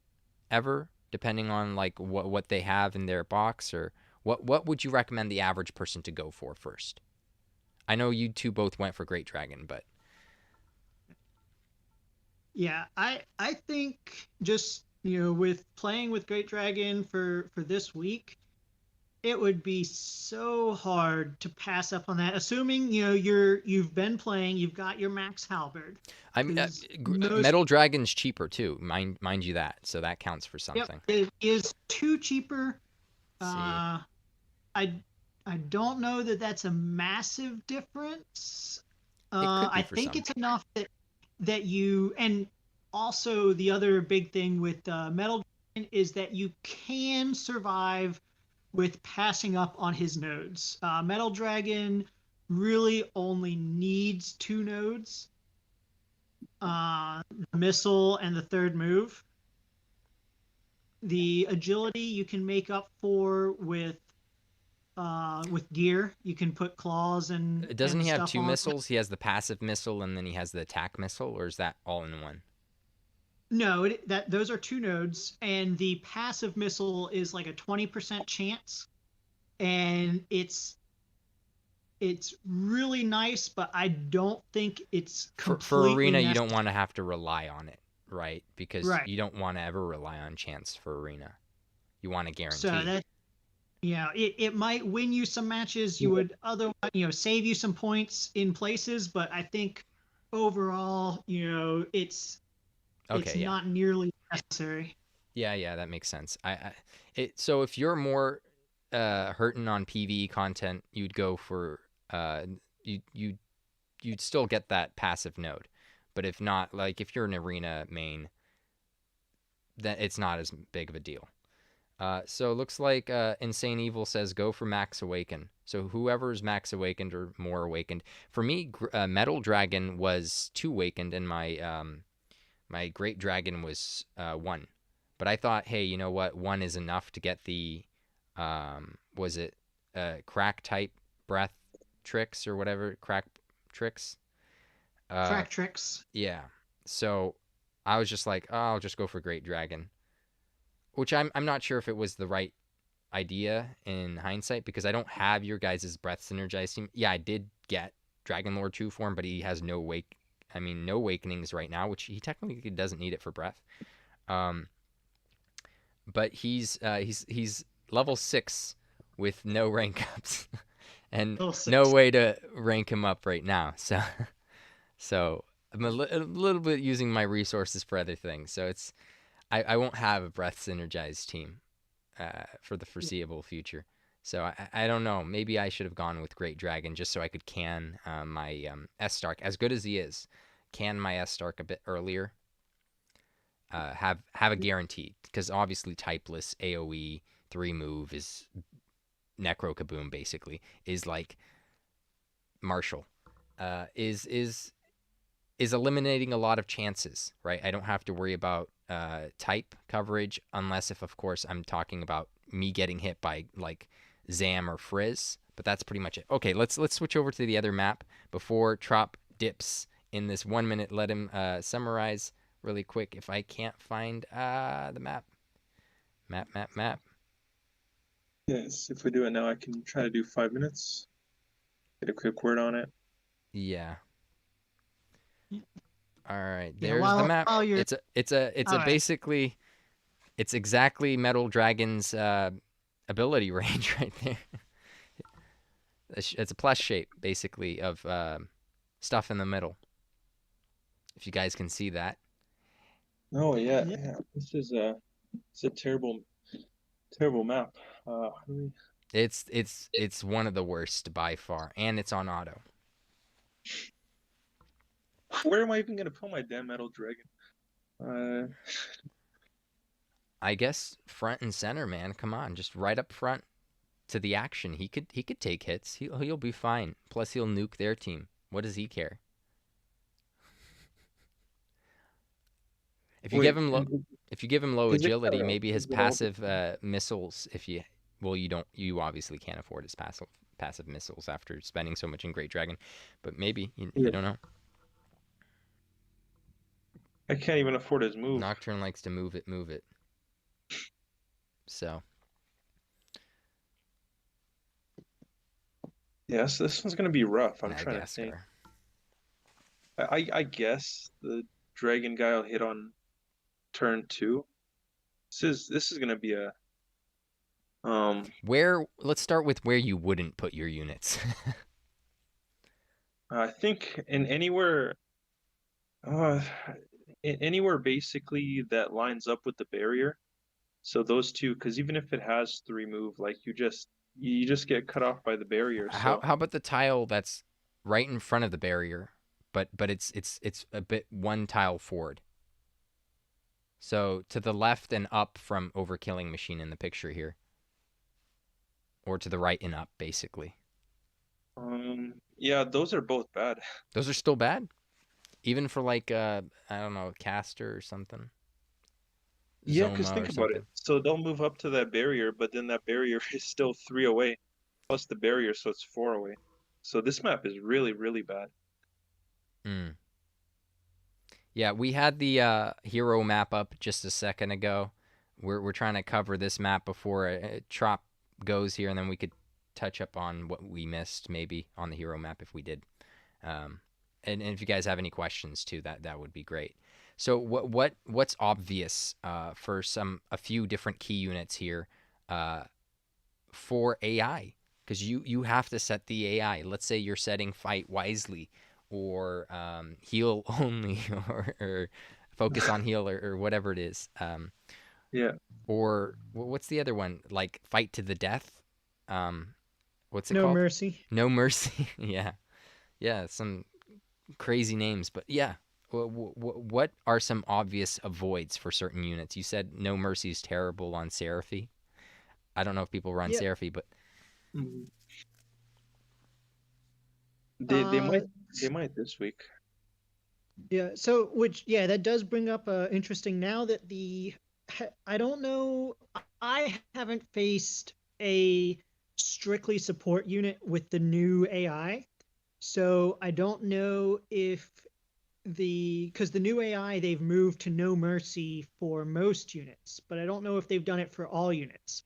ever depending on like what they have in their box, or what would you recommend the average person to go for first? I know you two both went for Great Dragon, but Yeah, I think just with playing with Great Dragon for this week, it would be so hard to pass up on that. Assuming you've been playing, you've got your max halberd. I mean, Because most Metal Dragon's cheaper too. Mind you that, so that counts for Yep, something. it is too cheaper. Let's see, Uh, I I don't know that that's a massive difference. it could be I for think some. it's enough that you and also the other big thing with Metal Dragon is that you can survive with passing up on his nodes. Metal Dragon really only needs two nodes, the missile and the third move. The agility you can make up for with gear. You can put claws Doesn't and he have stuff two on. missiles? He has the passive missile and then he has the attack missile, or is that all in one? No, that those are two nodes, and the passive missile is like a 20% chance, and it's really nice, but I don't think it's For completely arena, you don't necessary. want to have to rely on it, right? Because Right. you don't want to ever rely on chance for arena. You want a So guarantee. it might win you some matches. You would otherwise, save you some points in places, but I think overall, it's Okay, yeah. not nearly necessary. Yeah, that makes sense. So if you're more hurting on PvE content, you'd go for you you'd still get that passive node. But if not, like if you're an arena main, then it's not as big of a deal. So it looks like Insane Evil says go for Max Awaken. So whoever's Max Awakened or more awakened. For me, Metal Dragon was 2 awakened, and my Great Dragon was 1. But I thought, hey, you know what? 1 is enough to get the was it crack type breath tricks or whatever crack tricks. Uh, Crack tricks. yeah. So I was just like, oh, I'll just go for Great Dragon, which I'm not sure if it was the right idea in hindsight because I don't have your guys' breath synergized team. Yeah, I did get Dragon Lord 2 form, but he has no awakenings right now, which he technically doesn't need it for breath. Um, but he's level 6 with no rank ups and Level no 6. way to rank him up right now. So I'm a little bit using my resources for other things. So I won't have a breath synergized team for the foreseeable future. So I don't know. Maybe I should have gone with Great Dragon just so I could can my S Stark, as good as he is, can my S Stark a bit earlier. Have a guarantee because obviously typeless AOE 3 move is Necro Kaboom basically is like Marshall. Is eliminating a lot of chances, right? I don't have to worry about type coverage unless if, of course, I'm talking about me getting hit by like Zam or Frizz. But that's pretty much it. Okay, let's switch over to the other map before Trop dips in this 1 minute. Let him summarize really quick. If I can't find the map. Yes, if we do it now, I can try to do 5 minutes. Get a quick word on it. Yeah. All right. Yeah, There's the map. while you're It's all a right. basically it's exactly Metal Dragon's ability range right there. It's a plus shape basically of stuff in the middle. If you guys can see that. Oh yeah, Yeah. yeah. It's a terrible map. How do we... It's one of the worst by far, and it's on auto. Where am I even gonna put my damn metal dragon? Uh, I guess front and center, man. Come on, just right up front to the action. He could take hits. He'll be fine. Plus he'll nuke their team. What does he care? If you give wait, him low, if you give him low is it agility, Kyle? maybe his Is it all? passive missiles. If you, well, you obviously can't afford his passive missiles after spending so much in Great Dragon, but maybe you Yeah. don't know. I can't even afford his move. Nocturne likes to move it. So Yes, this one's gonna be rough. I'm trying to think. Madagascar. I guess the dragon guy will hit on turn 2. This is gonna be a Where? Let's start with where you wouldn't put your units. I think in anywhere uh anywhere basically that lines up with the barrier. So those two, because even if it has 3 move, like you just get cut off by the barrier. So How about the tile that's right in front of the barrier, but it's a bit one tile forward. So to the left and up from Overkilling Machine in the picture here, or to the right and up, basically. yeah, those are both bad. Those are still bad, even for like I don't know, caster or something, Yeah, because Zoma think or about it. something. So they'll move up to that barrier, but then that barrier is still 3 away, plus the barrier, so it's 4 away. So this map is really, really bad. Mm. Yeah, we had the hero map up just a second ago. We're trying to cover this map before Trop goes here, and then we could touch up on what we missed maybe on the hero map if we did. Um, and if you guys have any questions too, that would be great. So what's obvious for a few different key units here for AI? Because you have to set the AI. Let's say you're setting fight wisely or heal only or focus on heal or whatever it is. Yeah. Or what's the other one? Like fight to the death. Um, what's it No called? mercy. No mercy. Yeah, yeah, some crazy names, but yeah. What are some obvious avoids for certain units? You said no mercy is terrible on Seraphy. I don't know if people run Yeah. Seraphy, but Mhm. They Uh, might this week. yeah. So, which, yeah, that does bring up interesting. Now that I don't know, I haven't faced a strictly support unit with the new AI, so I don't know if because the new AI they've moved to no mercy for most units, but I don't know if they've done it for all units.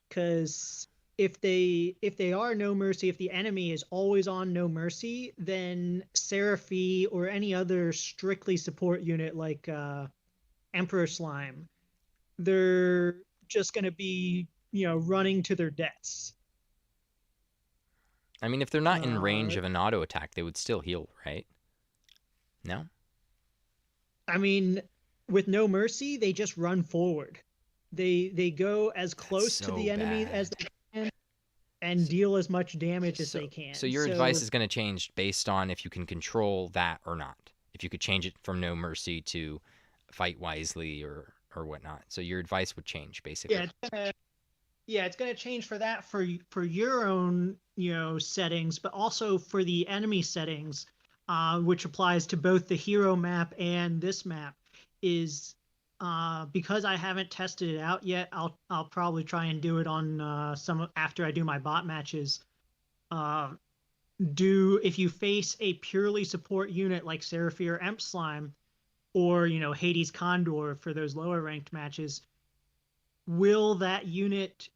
Because if they are no mercy, if the enemy is always on no mercy, then Seraphy or any other strictly support unit like Emperor Slime, they're just going to be running to their deaths. I mean, if they're not in range Uh, of an auto attack, they would still heal, right? No, I mean, with no mercy, they just run forward. They go as that's close to so the enemy as bad. they can and deal as much damage as So, they so can. your advice So is going to change based on if you can control that or not. If you could change it from no mercy to fight wisely or whatnot. So your advice would change basically. yeah, it's going to change for that for your own settings, but also for the enemy settings, which applies to both the hero map and this map. Is because I haven't tested it out yet. I'll probably try and do it on some after I do my bot matches. Uh, do if you face a purely support unit like Seraphy or Emp Slime, or Hades Condor for those lower ranked matches, will that unit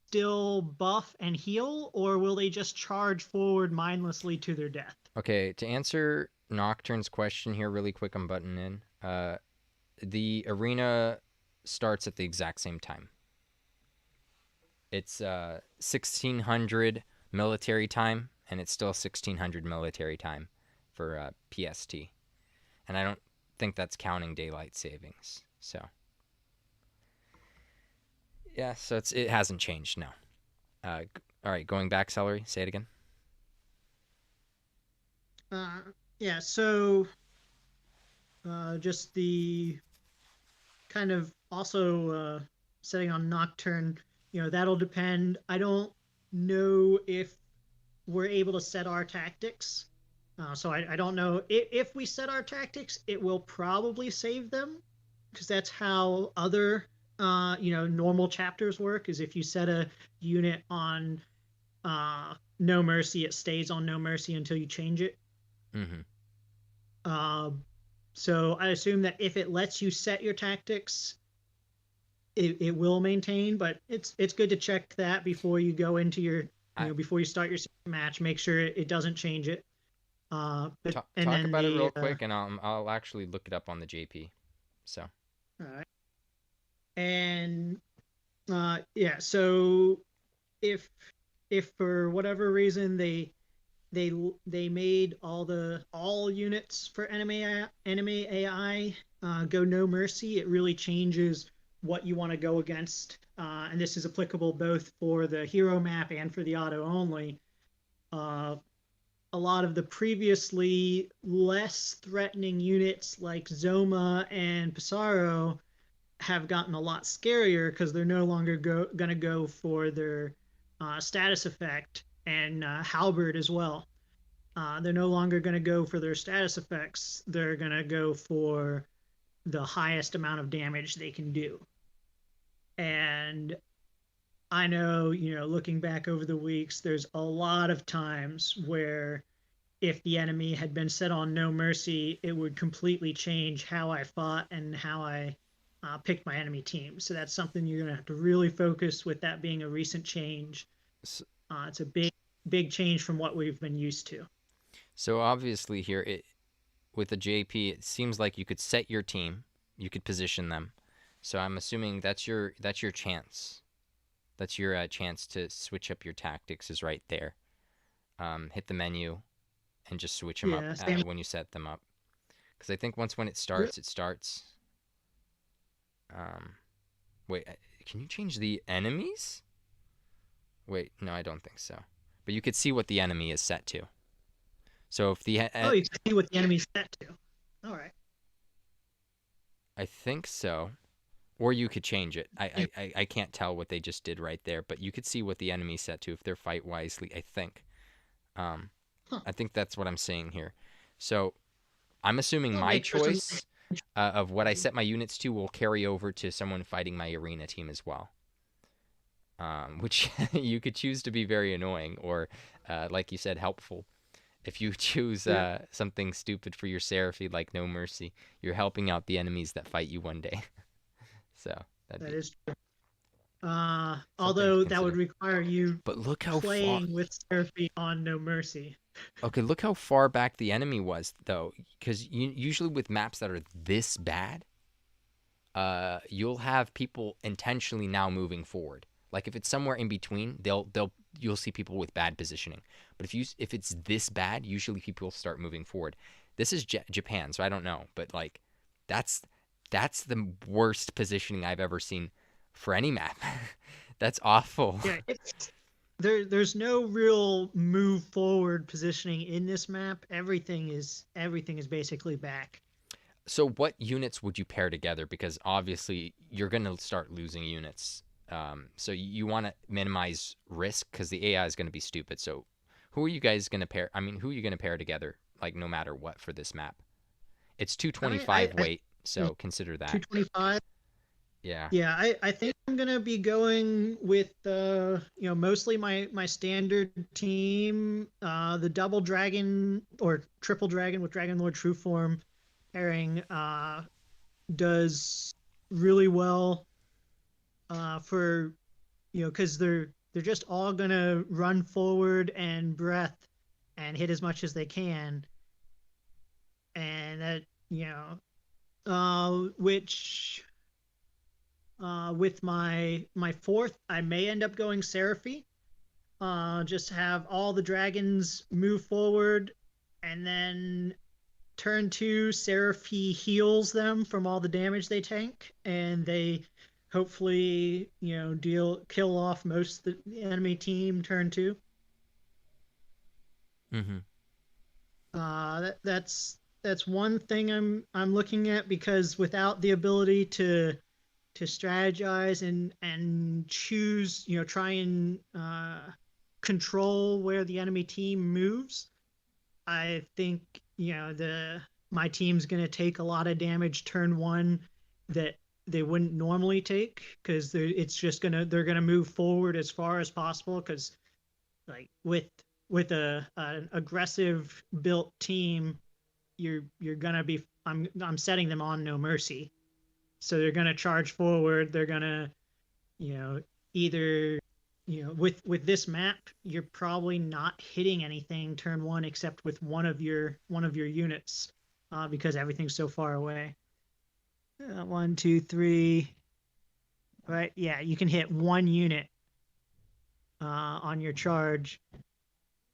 still buff and heal, or will they just charge forward mindlessly to their death? Okay, to answer Nocturne's question here really quick, I'm buttoning in. The arena starts at the exact same time. It's 1600 military time, and it's still 1600 military time for PST. And I don't think that's counting daylight savings. So yeah, so it hasn't changed. No. All right, going back, Celery. Say it again. Uh, yeah, so just the kind of also setting on Nocturne, that'll depend. I don't know if we're able to set our tactics. So I don't know if we set our tactics, it will probably save them because that's how other normal chapters work. Is if you set a unit on no mercy, it stays on no mercy until you change it. Mm-hmm. Uh, so I assume that if it lets you set your tactics, it will maintain, but it's good to check that before you go into your I before you start your match. Make sure it doesn't change it. But and talk then about it the real quick, and I'll actually look it up on the JP. So uh, and yeah, so if if for whatever reason they they made all units for enemy AI go no mercy, it really changes what you want to go against. And this is applicable both for the hero map and for the auto only. Uh, a lot of the previously less threatening units like Zoma and Pissarro have gotten a lot scarier because they're no longer going to go for their status effect, and Halberd as well. They're no longer going to go for their status effects. They're going to go for the highest amount of damage they can do. And I know, looking back over the weeks, there's a lot of times where if the enemy had been set on no mercy, it would completely change how I fought and how I picked my enemy team. So that's something you're going to have to really focus with, that being a recent change. It's a big change from what we've been used to. so obviously here with the JP, it seems like you could set your team, you could position them. So I'm assuming that's your chance. That's your chance to switch up your tactics is right there. Hit the menu and just switch them up Yeah, same. when you set them up. Because I think once when it starts, it starts. Um, Wait, can you change the enemies? Wait, no, I don't think so. But you could see what the enemy is set to. So if the Oh, you can see what the enemy's set to. All right. I think so. Or you could change it. I can't tell what they just did right there, but you could see what the enemy's set to if they're fight wisely, I think. Um, Huh. I think that's what I'm saying here. So I'm assuming I'll my make sure some. choice of what I set my units to will carry over to someone fighting my arena team as well. Which you could choose to be very annoying or, like you said, helpful. If you choose Yeah, something stupid for your Seraphim like No Mercy, you're helping out the enemies that fight you one day. So that'd that be is true. something to Although that would consider. require you But look how far. playing with Seraphim on No Mercy. Okay, look how far back the enemy was, though, because usually with maps that are this bad, you'll have people intentionally now moving forward. Like if it's somewhere in between, you'll see people with bad positioning. But if it's this bad, usually people start moving forward. This is Japan, so I don't know, but like that's that's the worst positioning I've ever seen for any map. That's awful. Yeah, there's no real move forward positioning in this map. Everything is basically back. So what units would you pair together? Because obviously you're going to start losing units. So you want to minimize risk because the AI is going to be stupid. So who are you guys going to pair? I mean, who are you going to pair together? Like no matter what for this map, it's I 225 weight. So consider that. 225. Yeah. Yeah, I think I'm gonna be going with mostly my standard team, the double dragon or triple dragon with Dragon Lord True Form pairing does really well for because they're just all gonna run forward and breath and hit as much as they can, and that which with my fourth, I may end up going Seraphim. Just have all the dragons move forward, and then turn two, Seraphim heals them from all the damage they tank, and they hopefully kill off most of the enemy team. Turn two. Mm-hmm. That's one thing I'm looking at because without the ability to strategize and choose, try and control where the enemy team moves. I think the my team's going to take a lot of damage turn one that they wouldn't normally take because they're gonna move forward as far as possible because like with an aggressive built team, you're gonna be I'm setting them on No Mercy, so they're going to charge forward. They're going to, either, with this map, you're probably not hitting anything turn one except with one of your units, because everything's so far away. 1, 2, 3. Right? Yeah, you can hit one unit on your charge,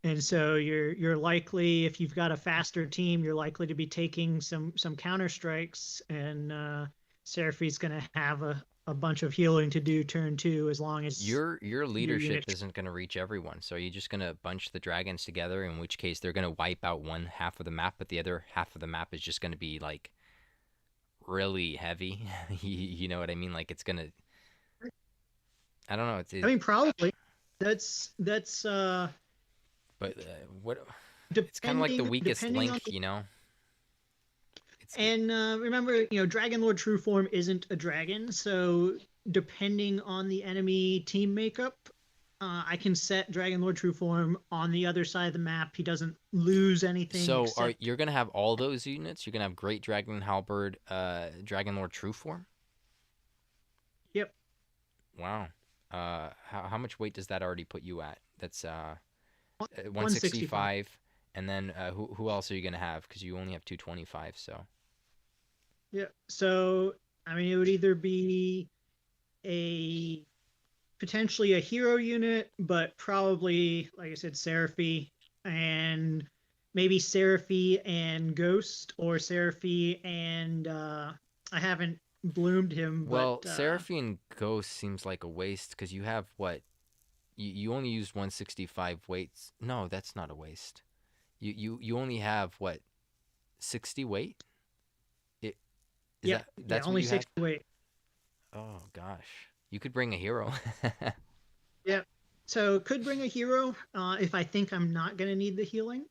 and so you're likely, if you've got a faster team, you're likely to be taking some counter strikes, and Seraphim's going to have a bunch of healing to do turn two as long as Your leadership unit. isn't going to reach everyone. So you're just going to bunch the dragons together, in which case they're going to wipe out one half of the map, but the other half of the map is just going to be like really heavy. You know what I mean? Like it's going to I don't know, I mean, probably that's but what it's kind of like the weakest depending link, on you know. and remember, Dragon Lord True Form isn't a dragon, so depending on the enemy team makeup, I can set Dragon Lord True Form on the other side of the map. He doesn't lose anything. So you're gonna have all those units? You're gonna have Great Dragon Halberd, Dragon Lord True Form? Yep. Wow. How much weight does that already put you at? That's 165. 165. And then who else are you gonna have? Because you only have 225. So. Yeah. So I mean, it would either be potentially a hero unit, but probably, like I said, Seraphim, and maybe Seraphim and Ghost, or Seraphim and I bloomed him, but Well, Seraphine Ghost seems like a waste because you have what? You only used 165 weights. No, that's not a waste. You only have what? 60 weight? It is yeah, that's what only you have? 68. Oh gosh. You could bring a hero. Yeah. So could bring a hero if I think I'm not going to need the healing.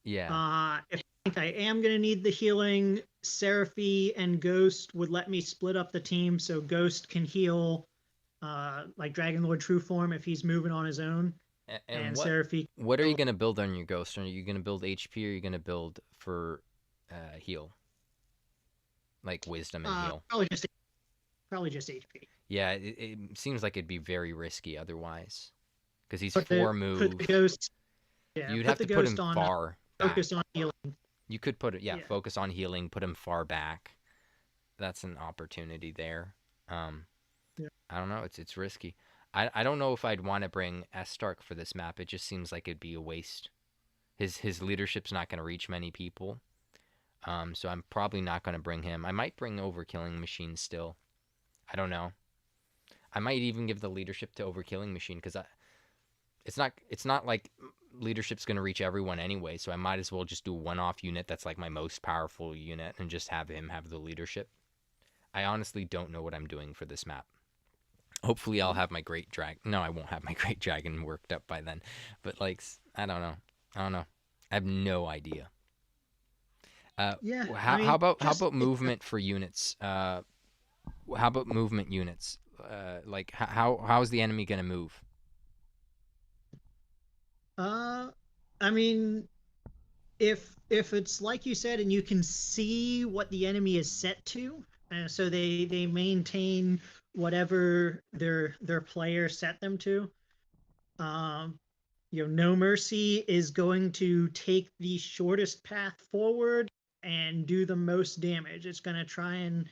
Yeah. If I think I am going to need the healing, Seraphy and Ghost would let me split up the team so Ghost can heal like Dragon Lord True Form if he's moving on his own, And and what Seraphy what are can you heal. gonna build on your ghost? Are you gonna build HP or are you gonna build for heal? Like wisdom and heal? Probably just HP. Yeah, it seems like it'd be very risky otherwise. Because he's Put four the move. ghost. Yeah, You'd put have the to put ghost him on far back. focus on healing. You could put it, yeah, Yeah. focus on healing, put him far back. That's an opportunity there. Um, Yeah. I don't know. It's risky. I don't know if I'd want to bring S Stark for this map. It just seems like it'd be a waste. His leadership's not going to reach many people. So I'm probably not going to bring him. I might bring Overkilling Machine still. I don't know. I might even give the leadership to Overkilling Machine because it's not like leadership's going to reach everyone anyway. So I might as well just do a one-off unit that's like my most powerful unit and just have him have the leadership. I honestly don't know what I'm doing for this map. Hopefully I'll have my great dragon. No, I won't have my great dragon worked up by then. But like, I don't know. I don't know. I have no idea. Yeah. How, I how mean, about how just about movement for units? How about movement units? Like how's the enemy gonna move? uh, I mean, if it's like you said, and you can see what the enemy is set to, so they maintain whatever their player set them to. Um, No Mercy is going to take the shortest path forward and do the most damage. It's going to try and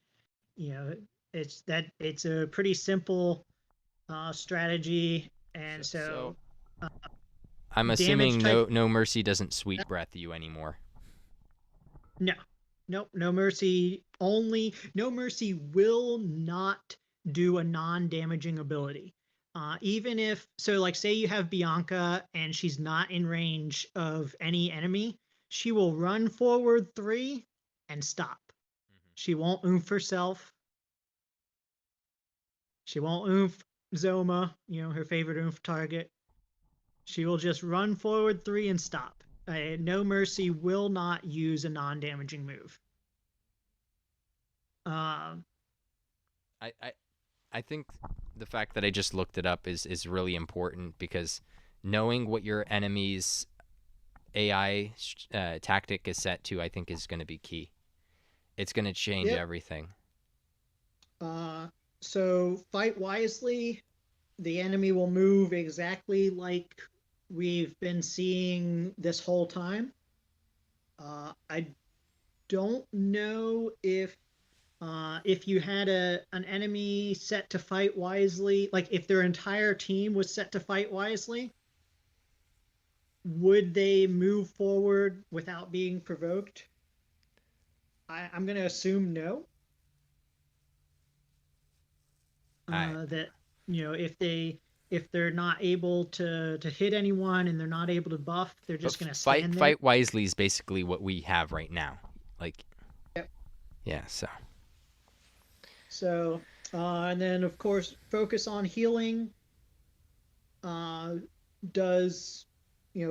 you know it's a pretty simple strategy, So, and so so I'm damage assuming type. no mercy doesn't sweet breath you anymore. No, nope, No Mercy only. No Mercy will not do a non-damaging ability. Even if so, like say you have Bianca and she's not in range of any enemy, she will run forward 3 and stop. She won't oomph herself. She won't oomph Zoma, her favorite oomph target. She will just run forward 3 and stop. No Mercy will not use a non-damaging move. Um, I, I I think the fact that I just looked it up is really important because knowing what your enemy's AI tactic is set to, I think, is going to be key. It's going to change yep. everything. So fight wisely. The enemy will move exactly like we've been seeing this whole time. I don't know if you had an enemy set to fight wisely, like if their entire team was set to fight wisely, would they move forward without being provoked? I'm going to assume no. I That if they're not able to hit anyone and they're not able to buff, they're but just going to fight stand there. fight wisely is basically what we have right now. Like, Yep. yeah. So So, and then of course, focus on healing. Does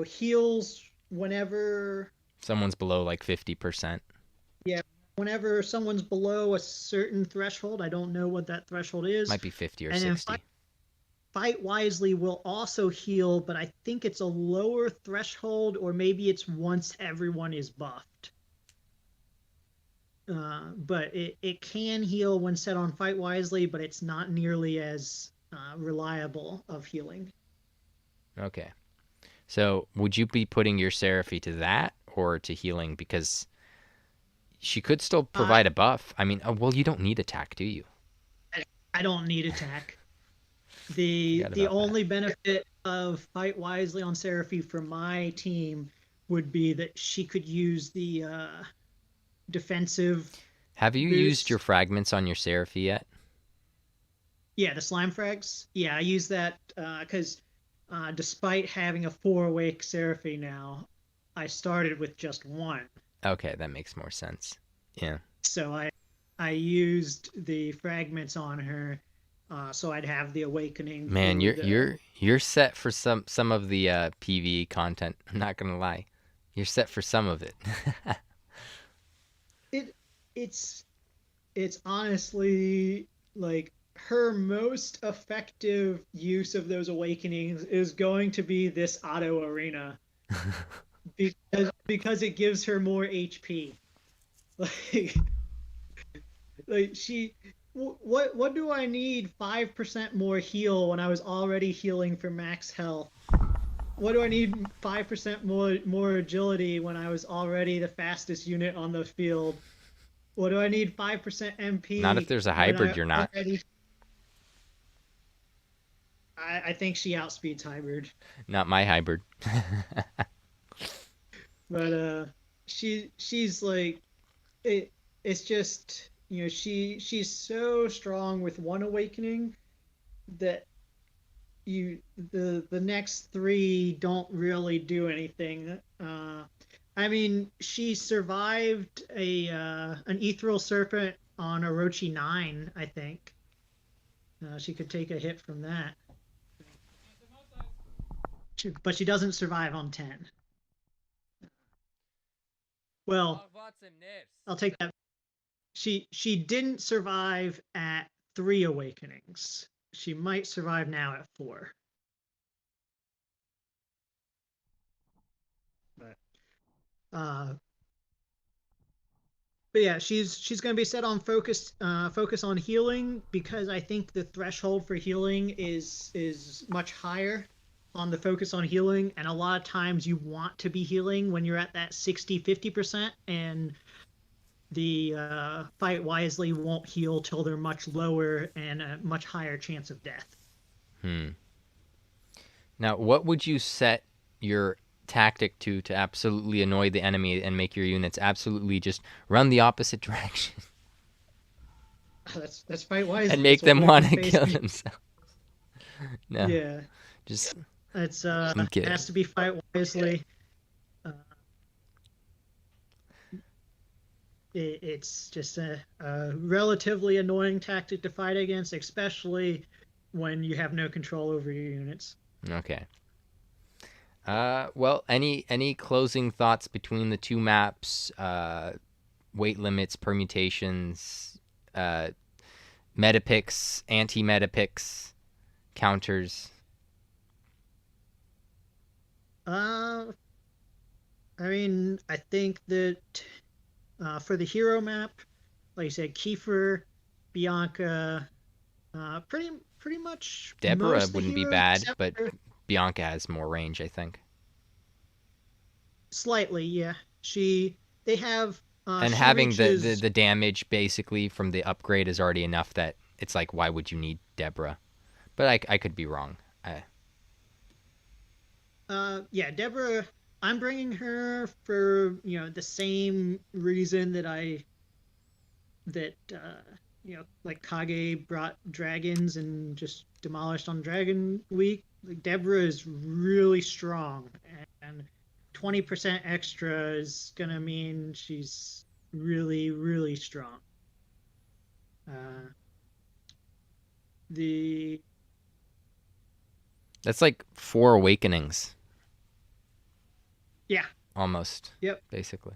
heals whenever someone's below like 50%. yeah whenever someone's below a certain threshold. I don't know what that threshold is. Might be 50 or And 60. then fight wisely will also heal, but I think it's a lower threshold, or maybe it's once everyone is buffed. But it can heal when set on fight wisely, but it's not nearly as reliable of healing. Okay. So would you be putting your Seraphy to that or to healing? Because she could still provide a buff. I mean, well, you don't need attack, do you? I don't need attack. Forgot The about that. only benefit of fight wisely on Seraphy for my team would be that she could use the defensive Have you used your boost. fragments on your Seraphie yet? Yeah, the slime frags. Yeah, I use that because despite having a 4 awake Seraphie now, I started with just one. Okay, that makes more sense. Yeah. So I used the fragments on her, so I'd have the awakening Man, for you're the. you're you're set for some of the PvE content. I'm not gonna lie, you're set for some of it. It it's it's honestly like her most effective use of those awakenings is going to be this auto arena because it gives her more HP. Like like she what do I need 5% more heal when I was already healing for max health? What do I need 5% more agility when I was already the fastest unit on the field? What do I need 5% Not if MP there's a when I hybrid. You're not. already I think she outspeeds hybrid. Not my hybrid. But she's like it it's just she's so strong with one awakening that the next three don't really do anything. I mean, she survived a an ethereal serpent on Orochi 9, I think. She could take a hit from that. But she doesn't survive on 10. Well, I'll take that. She didn't survive at 3 awakenings. She might survive now at 4. But uh but yeah, she's going to be set on focus on healing because I think the threshold for healing is much higher on the focus on healing, and a lot of times you want to be healing when you're at that 60-50%, and the fight wisely won't heal till they're much lower and a much higher chance of death. Hmm. Now, what would you set your tactic to absolutely annoy the enemy and make your units absolutely just run the opposite direction That's fight wisely. and make That's them what want to Wicked kill Face. themselves? No, Yeah, just it's I'm it kidding. has to be fight wisely. Uh, it's just a relatively annoying tactic to fight against, especially when you have no control over your units. Okay. Well, any closing thoughts between the two maps? Weight limits, permutations, metapicks, anti-metapicks, counters. I mean, I think that for the hero map, like you said, Kiefer, Bianca, pretty much Deborah most of the wouldn't be heroes bad, except but for Bianca has more range, I think. slightly, yeah. They have And she having reaches the damage basically from the upgrade is already enough that it's like, why would you need Deborah? But I could be wrong. yeah, Deborah, I'm bringing her for, the same reason that like Kage brought dragons and just demolished on Dragon Week. Like Deborah is really strong, and 20% extra is gonna mean she's really, really strong. Uh, the That's like 4 awakenings, Yeah, almost, yep. basically.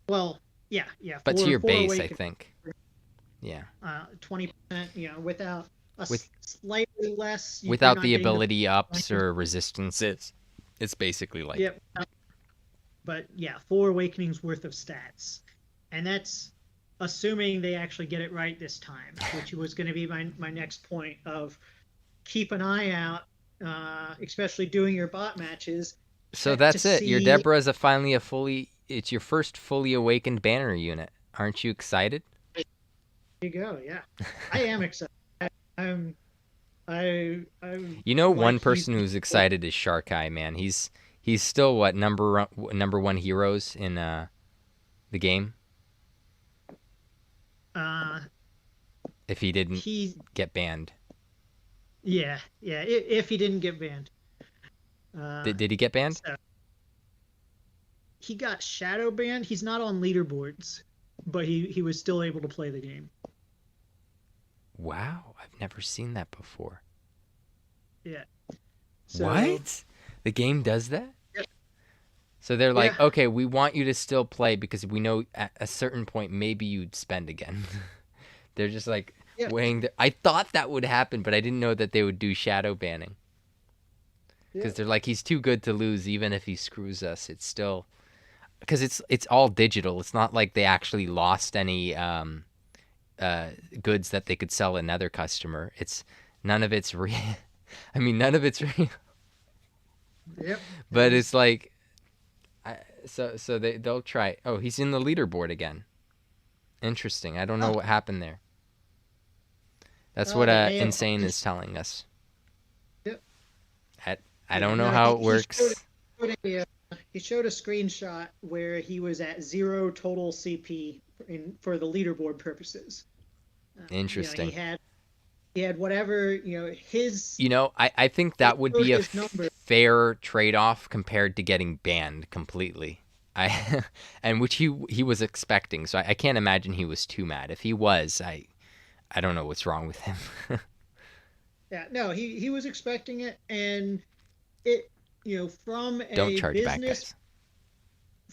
Well, yeah. But to your Four base, I awaken. think. Yeah. 20%. Without With slightly less, you're without not the getting the. ability ups or resistances, it's basically like. Yep. But yeah, 4 awakenings worth of stats, and that's assuming they actually get it right this time, which was going to be my next point of keep an eye out, especially doing your bot matches. So To that's it. Your see. Deborah is it's your first fully awakened banner unit. Aren't you excited? There you go. Yeah, I am excited. I'm. I'm You know, like one person who's excited is Shark Eye, man. He's still what number 1 heroes in the game. Uh, If he didn't he, get banned. yeah, if he didn't get banned. Did he get banned? So he got shadow banned. He's not on leaderboards, but he was still able to play the game. Wow, I've never seen that before. Yeah. So, What? The game does that? Yep. So they're like, Yeah. okay, we want you to still play because we know at a certain point maybe you'd spend again. They're just like Yeah. weighing. I thought that would happen, but I didn't know that they would do shadow banning. Because Yeah. they're like, he's too good to lose, even if he screws us. It's still because it's all digital. It's not like they actually lost any goods that they could sell another customer. It's none of it's real. I mean, none of it's real. Yep. But it's like, so they'll try. Oh, he's in the leaderboard again. Interesting. I don't know what happened there. That's what they may have Insane is telling us. Yep. I don't know No, how it works. he showed a screenshot where he was at 0 total CP for the leaderboard purposes. Interesting. He had whatever his. I think that would be a his number. fair trade-off compared to getting banned completely. And which he was expecting, so I can't imagine he was too mad. If he was, I don't know what's wrong with him. Yeah, no, he was expecting it, and it from Don't a charge back, business guys.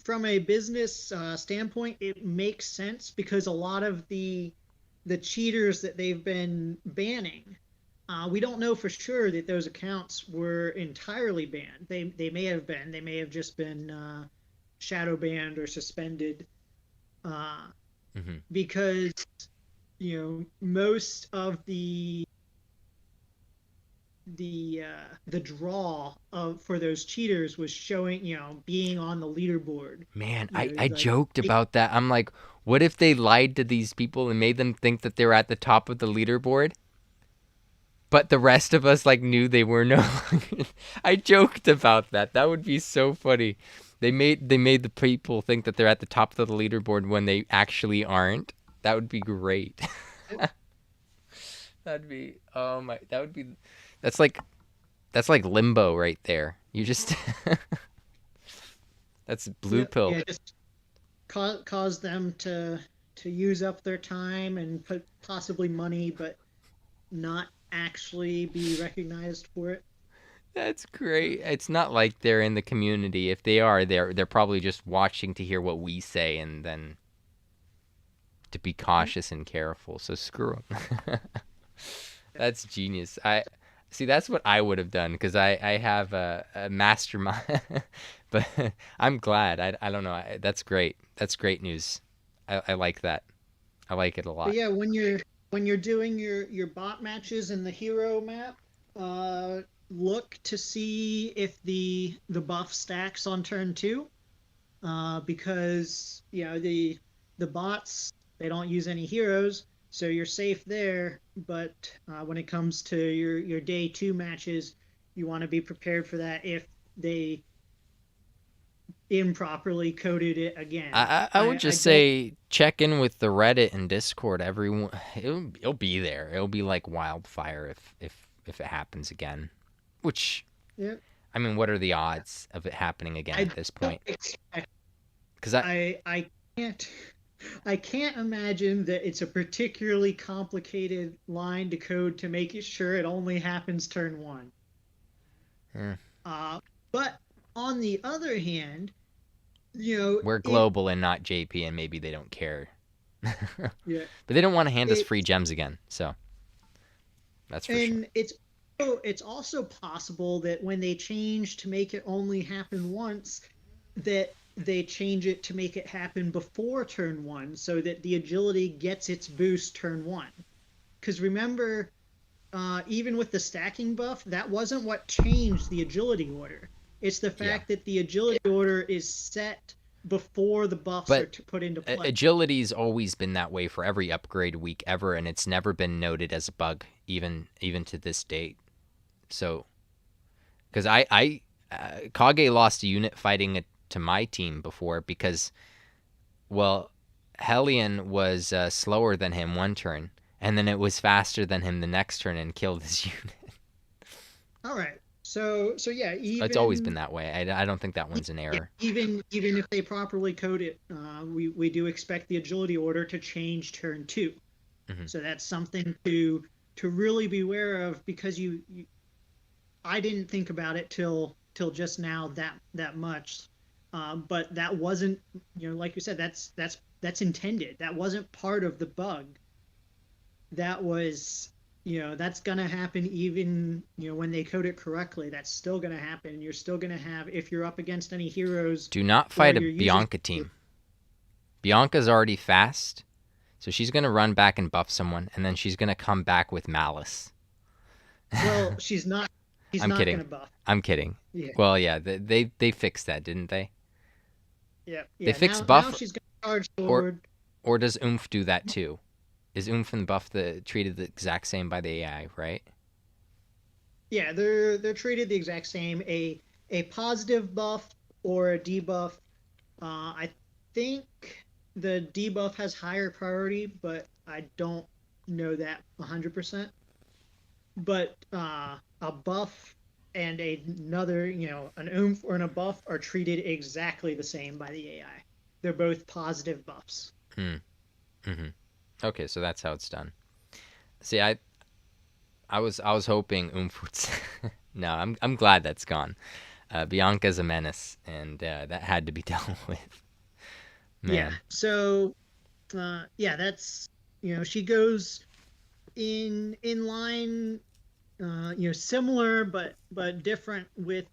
from a business standpoint, it makes sense because a lot of the cheaters that they've been banning, we don't know for sure that those accounts were entirely banned. They may have been. They may have just been shadow banned or suspended, because most of the draw for those cheaters was showing being on the leaderboard. Man, I joked about that. I'm like, what if they lied to these people and made them think that they were at the top of the leaderboard? But the rest of us knew they were no longer. I joked about that. That would be so funny. They made the people think that they're at the top of the leaderboard when they actually aren't. That would be great. That'd be that's like limbo right there. You just that's blue pill. Yeah, just cause them to use up their time and put possibly money, but not actually be recognized for it. That's great. It's not like they're in the community. If they are, they're probably just watching to hear what we say and then to be cautious and careful. So screw them. That's genius. I see. That's what I would have done because I have a mastermind. But I'm glad. I don't know. That's great. That's great news. I like that. I like it a lot. But yeah, when you're doing your bot matches in the hero map, look to see if the buff stacks on turn 2, because the bots, they don't use any heroes, so you're safe there. But when it comes to your day 2 matches, you want to be prepared for that if they improperly coded it again. I would just say check in with the Reddit and Discord. Everyone, it'll be there. It'll be like wildfire if it happens again. Which, yeah. I mean, what are the odds of it happening again at this point? Because I can't imagine that it's a particularly complicated line to code to make it sure it only happens turn 1. But on the other hand, we're global and not JP, and maybe they don't care. Yeah. But they don't want to hand us free gems again, so that's for sure. And it's also possible that when they change to make it only happen once, that they change it to make it happen before turn 1 so that the agility gets its boost turn 1. Because remember, even with the stacking buff, that wasn't what changed the agility order. It's the fact that the agility order is set before the buffs are put into play. Agility's always been that way for every upgrade week ever, and it's never been noted as a bug, even to this date. So, because Kage lost a unit fighting to my team before because, well, Hellion was slower than him one turn, and then it was faster than him the next turn and killed his unit. All right. So yeah, It's always even been that way. I don't think that one's an yeah, error. even if they properly code it, we do expect the agility order to change turn 2. Hmm. So that's something to really be aware of, because I didn't think about it till just now that much, but that wasn't, like you said, that's intended. That wasn't part of the bug. That was, that's gonna happen even, when they code it correctly. That's still gonna happen. You're still gonna have, if you're up against any heroes Do not or fight a you're using. Bianca team. Bianca's already fast, so she's gonna run back and buff someone, and then she's gonna come back with malice. Well, she's not. She's I'm not kidding. gonna buff. I'm kidding. Yeah, Well, yeah, they fixed that, didn't they? yeah, They yeah. fixed Now buff, she's gonna charge or forward. or does Oomph do that too? Is Oomph and buff treated the exact same by the AI, right? Yeah, they're treated the exact same. A positive buff or a debuff. I think the debuff has higher priority, but I don't know that 100%. But a buff and another, an oomph or a buff are treated exactly the same by the AI. They're both positive buffs. Hmm. Mm-hmm. Okay, so that's how it's done. See, I was hoping Oomph would. No, I'm glad that's gone. Bianca's a menace, and that had to be dealt with. Yeah. Man. So, yeah, that's, she goes in line, similar but different with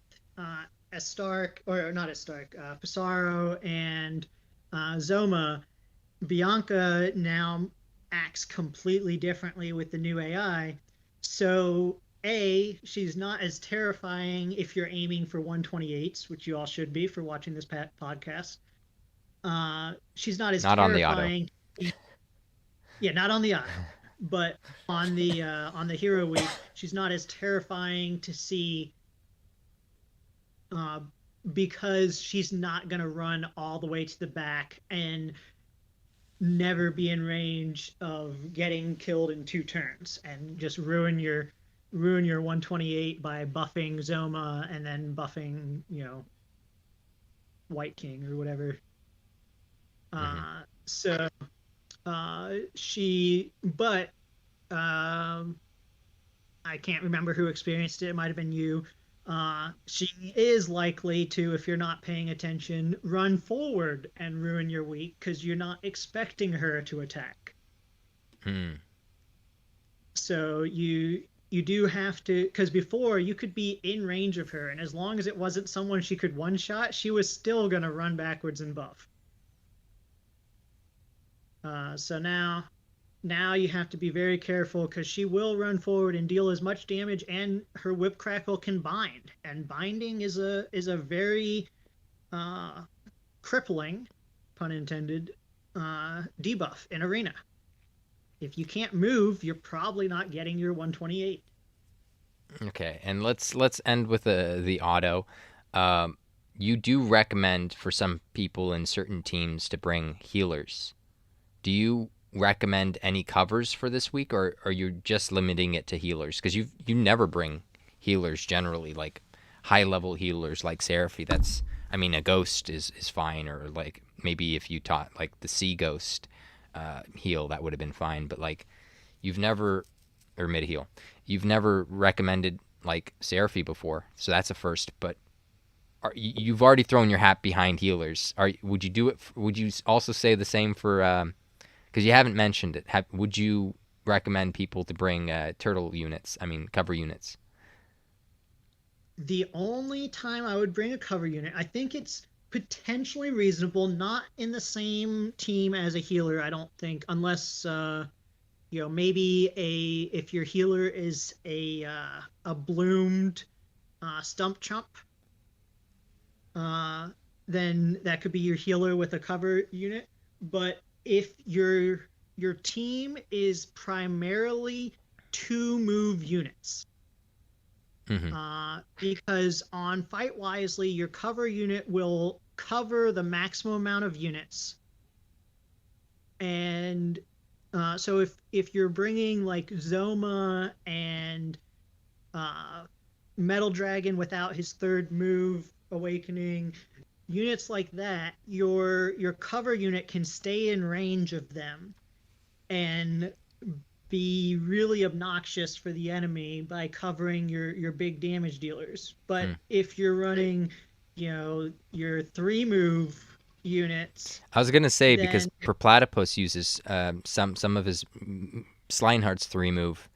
Astark, or not Astark, Pissarro and Zoma. Bianca now acts completely differently with the new AI. So, she's not as terrifying if you're aiming for 128s, which you all should be for watching this podcast. She's not as Not on the auto. terrifying. Yeah, not on the auto, but on the hero week, she's not as terrifying to see, uh, because she's not gonna run all the way to the back and never be in range of getting killed in 2 turns and just ruin your 128 by buffing Zoma and then buffing, White King or whatever. Hmm. So but I can't remember who experienced it. It might have been you. She is likely to, if you're not paying attention, run forward and ruin your week because you're not expecting her to attack. Hmm. So you do have to, because before you could be in range of her, and as long as it wasn't someone she could one shot, she was still gonna run backwards and buff. So now you have to be very careful because she will run forward and deal as much damage, and her whip crackle can bind, and binding is a very crippling, pun intended, debuff in arena. If you can't move, you're probably not getting your 128. Okay, and let's end with the auto. You do recommend for some people in certain teams to bring healers. Do you recommend any covers for this week, or are you just limiting it to healers? Because you never bring healers generally, like high level healers like Seraphy. That's, I mean, a ghost is fine, or like maybe if you taught like the sea ghost heal, that would have been fine. But like you've never, or mid heal, you've never recommended like Seraphy before, so that's a first. But you've already thrown your hat behind healers. Would you do it? Would you also say the same for? Because you haven't mentioned it. Would you recommend people to bring turtle units? I mean, cover units. The only time I would bring a cover unit, I think it's potentially reasonable, not in the same team as a healer, I don't think, unless maybe if your healer is a bloomed stump chump, then that could be your healer with a cover unit. But if your team is primarily 2 move units, Mm-hmm. because on Fight Wisely, your cover unit will cover the maximum amount of units, And so if you're bringing like Zoma and Metal Dragon without his third move, Awakening, units like that, your cover unit can stay in range of them and be really obnoxious for the enemy by covering your big damage dealers. But Hmm. if you're running, your 3 move units, I was gonna say because then Purplatypus uses some of his Slineheart's 3 move.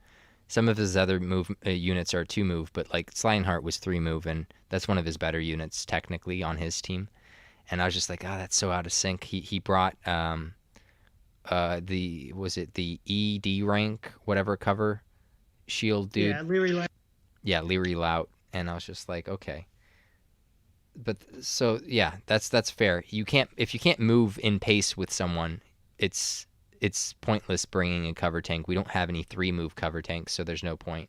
Some of his other move units are 2 move, but like Slineheart was 3 move, and that's one of his better units technically on his team. And I was just like, oh, that's so out of sync. He brought the ED rank whatever cover shield dude. yeah, Leary. Yeah, Leary Lout, and I was just like, okay. But so yeah, that's fair. You can't if you can't move in pace with someone, it's pointless bringing a cover tank. We don't have any 3 move cover tanks, so there's no point.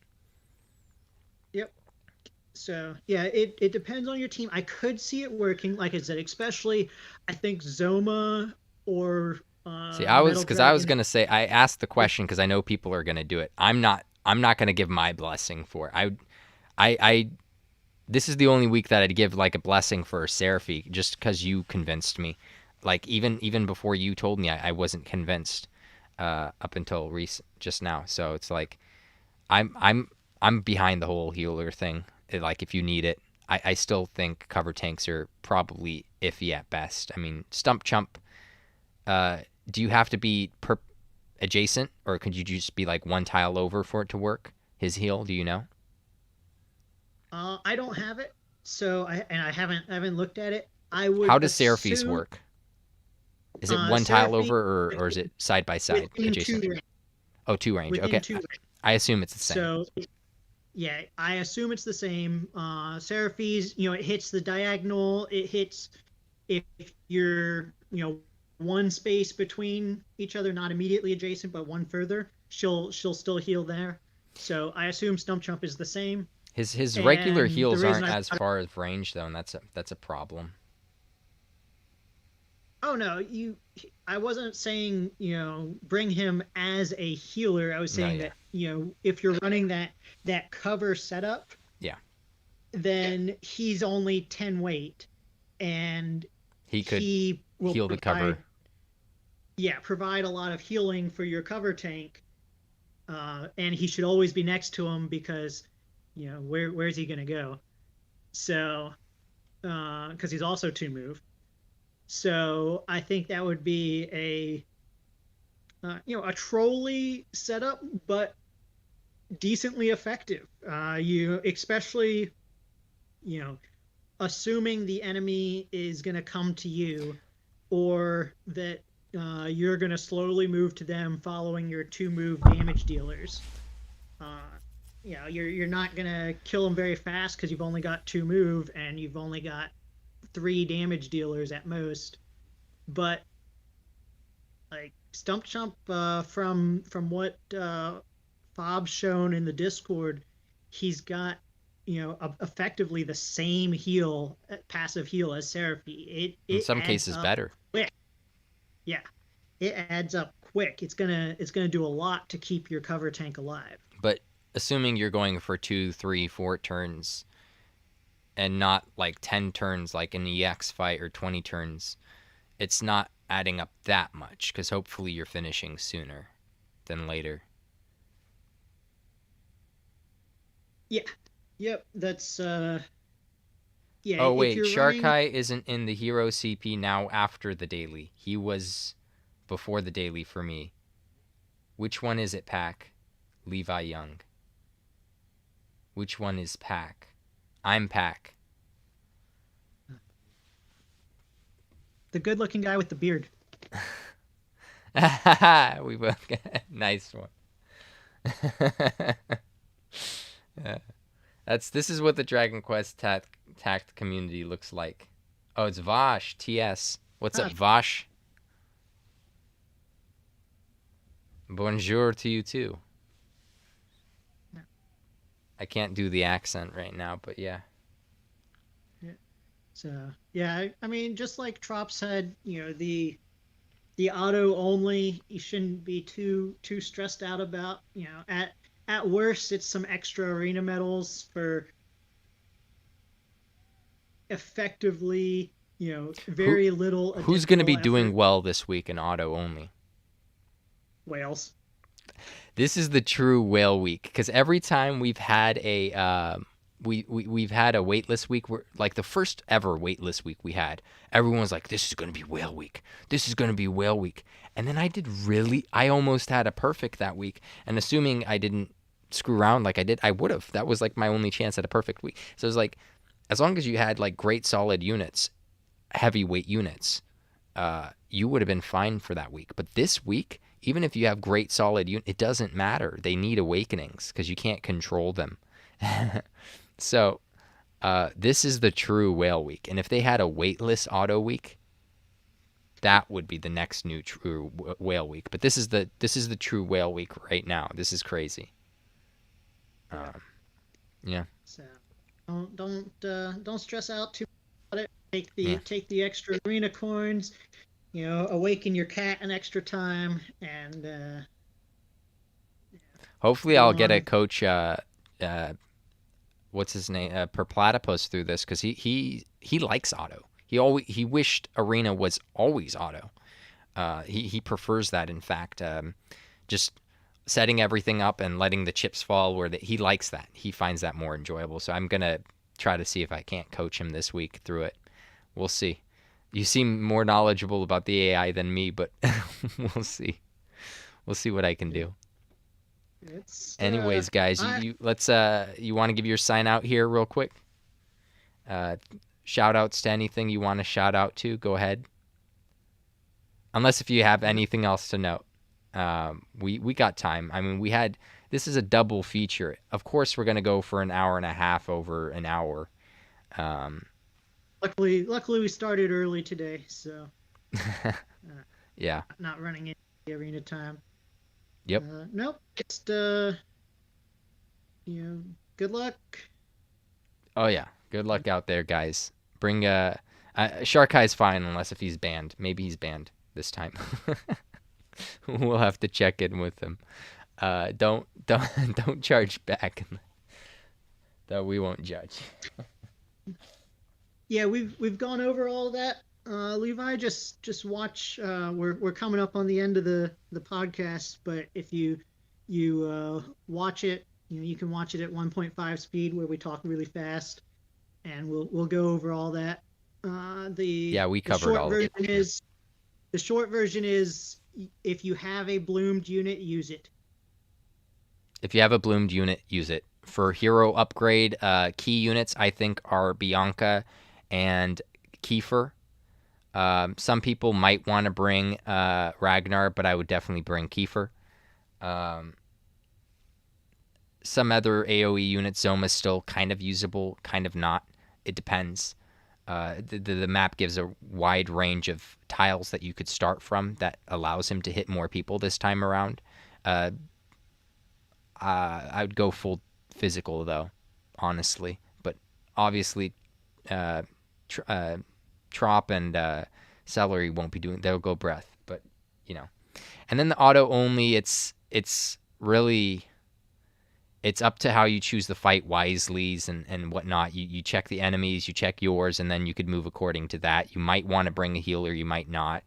Yep. So yeah, it depends on your team. I could see it working, like I said, especially I think Zoma or See, Metal I was Dragon. gonna say I asked the question because I know people are gonna do it. I'm not gonna give my blessing for it. I this is the only week that I'd give like a blessing for Seraphy just because you convinced me. Like even before you told me, I wasn't convinced up until just now. So it's like I'm behind the whole healer thing. Like if you need it, I still think cover tanks are probably iffy at best. I mean, Stump Chump. Do you have to be adjacent, or could you just be like 1 tile over for it to work? His heal, do you know? I don't have it, so I haven't looked at it. I How would does Seraphy's assume work? Is it 1 tile Seraphine over, or is it side by side within adjacent? Oh, 2 range. within Okay, two range. I assume it's the same. So yeah, I assume it's the same. Seraphis, it hits the diagonal. It hits if you're, one space between each other, not immediately adjacent, but one further. She'll still heal there. So I assume Stump Chump is the same. His regular And the heals reason aren't I as far as range though, and that's a problem. Oh no, I wasn't saying, bring him as a healer. I was No, saying yeah, that, if you're running that cover setup, yeah. then he's only 10 weight and He could he will heal the cover. provide a lot of healing for your cover tank. And he should always be next to him because, where's he going to go? So, because he's also 2 move. So I think that would be a trolley setup, but decently effective. You especially, assuming the enemy is going to come to you, or that you're going to slowly move to them following your 2 move damage dealers. You're not going to kill them very fast because you've only got 2 move and you've only got 3 damage dealers at most. But like Stump Chump, from what Fob's shown in the Discord, he's got effectively the same passive heal as Seraphy. In It some adds cases, up better. quick. Yeah, it adds up quick. It's gonna do a lot to keep your cover tank alive. But assuming you're going for 2, 3, 4 turns, and not like 10 turns like an EX fight or 20 turns, it's not adding up that much because hopefully you're finishing sooner than later. Yeah. Yep. That's yeah. Oh If wait, you're running, Sharkai isn't in the hero CP now after the daily. He was before the daily for me. Which one is it, Pack? Levi Young. Which one is Pack? I'm Pack. the good-looking guy with the beard. We both got a nice one. Yeah. This is what the Dragon Quest tact community looks like. Oh, it's Vosh TS. What's up, Vosh? Bonjour to you too. I can't do the accent right now, but yeah. So yeah, I mean, just like Trop said, the the auto only, you shouldn't be too stressed out about. At worst, it's some extra arena medals for effectively, Who very little who's going to additional be doing effort. well this week in auto only? Whales. This is the true whale week because every time we've had a we've had a waitlist week, like the first ever waitlist week we had, everyone was like, "This is going to be whale week. This is going to be whale week." And then I almost had a perfect that week. And assuming I didn't screw around like I did, I would have. That was like my only chance at a perfect week. So it was like, as long as you had like great solid units, heavyweight units, you would have been fine for that week. But this week, even if you have great solid units, it doesn't matter. They need awakenings because you can't control them. So this is the true whale week. And if they had a weightless auto week, that would be the next new true whale week. But this is the true whale week right now. This is crazy. Yeah. So don't stress out too much about it. Yeah. Take the extra arena coins. Awaken your cat an extra time, and Hopefully, go I'll get a on. coach. What's his name? Purplatypus through this because he likes auto. He wished arena was always auto. He prefers that. In fact, just setting everything up and letting the chips fall he likes that. He finds that more enjoyable. So I'm gonna try to see if I can't coach him this week through it. We'll see. You seem more knowledgeable about the AI than me, but we'll see. We'll see what I can do. It's Anyways, guys, I let's you want to give your sign out here real quick? Shout outs to anything you want to shout out to, go ahead. Unless if you have anything else to note. We got time. I mean, this is a double feature. Of course, we're going to go for an hour and a half over an hour. luckily we started early today, so Yeah. not running into the arena time. Yep. Nope. Just good luck. Oh yeah. Good luck out there, guys. Bring Shark Eye's fine unless if he's banned. Maybe he's banned this time. We'll have to check in with him. Don't don't charge back. Though we won't judge. Yeah, we've gone over all that. Levi, just watch. We're coming up on the end of the podcast, but if you watch it, you can watch it at 1.5 speed where we talk really fast, and we'll go over all that. Yeah, we covered all of it. The short version is if you have a bloomed unit, use it. If you have a bloomed unit, use it. For hero upgrade, key units I think are Bianca and Kiefer. Some people might want to bring Ragnar, but I would definitely bring Kiefer. Some other AoE units, Zoma's still kind of usable, kind of not. It depends. The map gives a wide range of tiles that you could start from that allows him to hit more people this time around. I would go full physical though, honestly. But obviously, Trop and Celery won't be doing. They'll go breath, but And then the auto only, it's really. It's up to how you choose the fight wisely and whatnot. You check the enemies, you check yours, and then you could move according to that. You might want to bring a healer, you might not.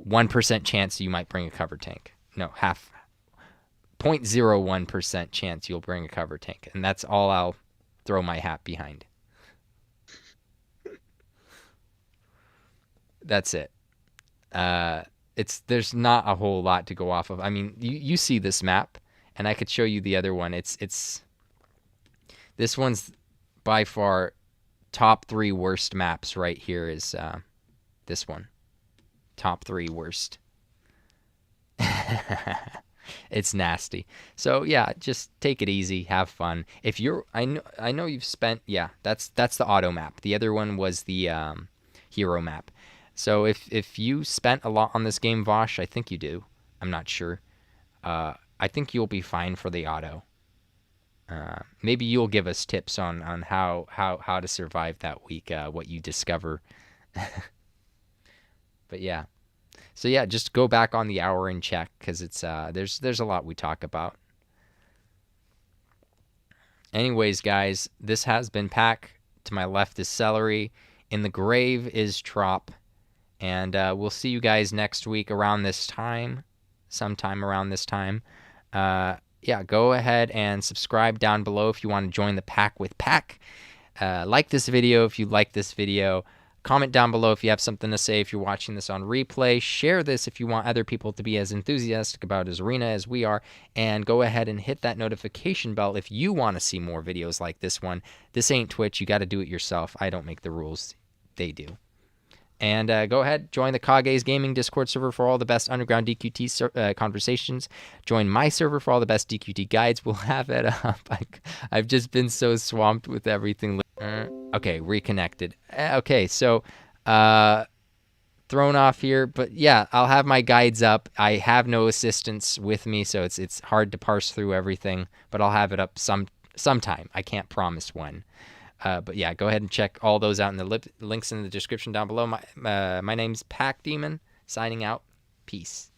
1% chance you might bring a cover tank. No, 0.01% chance you'll bring a cover tank. And that's all I'll throw my hat behind. That's it. There's not a whole lot to go off of. I mean, you see this map. And I could show you the other one. This one's by far top 3 worst maps right here is this one. Top 3 worst. It's nasty. So yeah, just take it easy, have fun. If you're I know you've spent that's the auto map. The other one was the hero map. So if you spent a lot on this game, Vosh, I think you do. I'm not sure. I think you'll be fine for the auto. Maybe you'll give us tips on how to survive that week, what you discover. But yeah, So yeah, just go back on the hour and check, because it's there's a lot we talk about. Anyways, guys, this has been Pack. To my left is Celery. In the grave is Trop. And we'll see you guys next week around this time. Sometime around this time. Yeah, go ahead and subscribe down below if you want to join the Pack with Pack. Like this video if you like this video. Comment down below if you have something to say if you're watching this on replay. Share this if you want other people to be as enthusiastic about his arena as we are. And go ahead and hit that notification bell if you want to see more videos like this one. This ain't Twitch. You got to do it yourself. I don't make the rules. They do. And go ahead, join the Kage's Gaming Discord server for all the best underground DQT conversations. Join my server for all the best DQT guides. We'll have it up. I've just been so swamped with everything. Okay, reconnected. Okay, so thrown off here, but yeah, I'll have my guides up. I have no assistants with me, so it's hard to parse through everything, but I'll have it up sometime. I can't promise when. But yeah, go ahead and check all those out in the links in the description down below. My name's Pack Demon, signing out. Peace.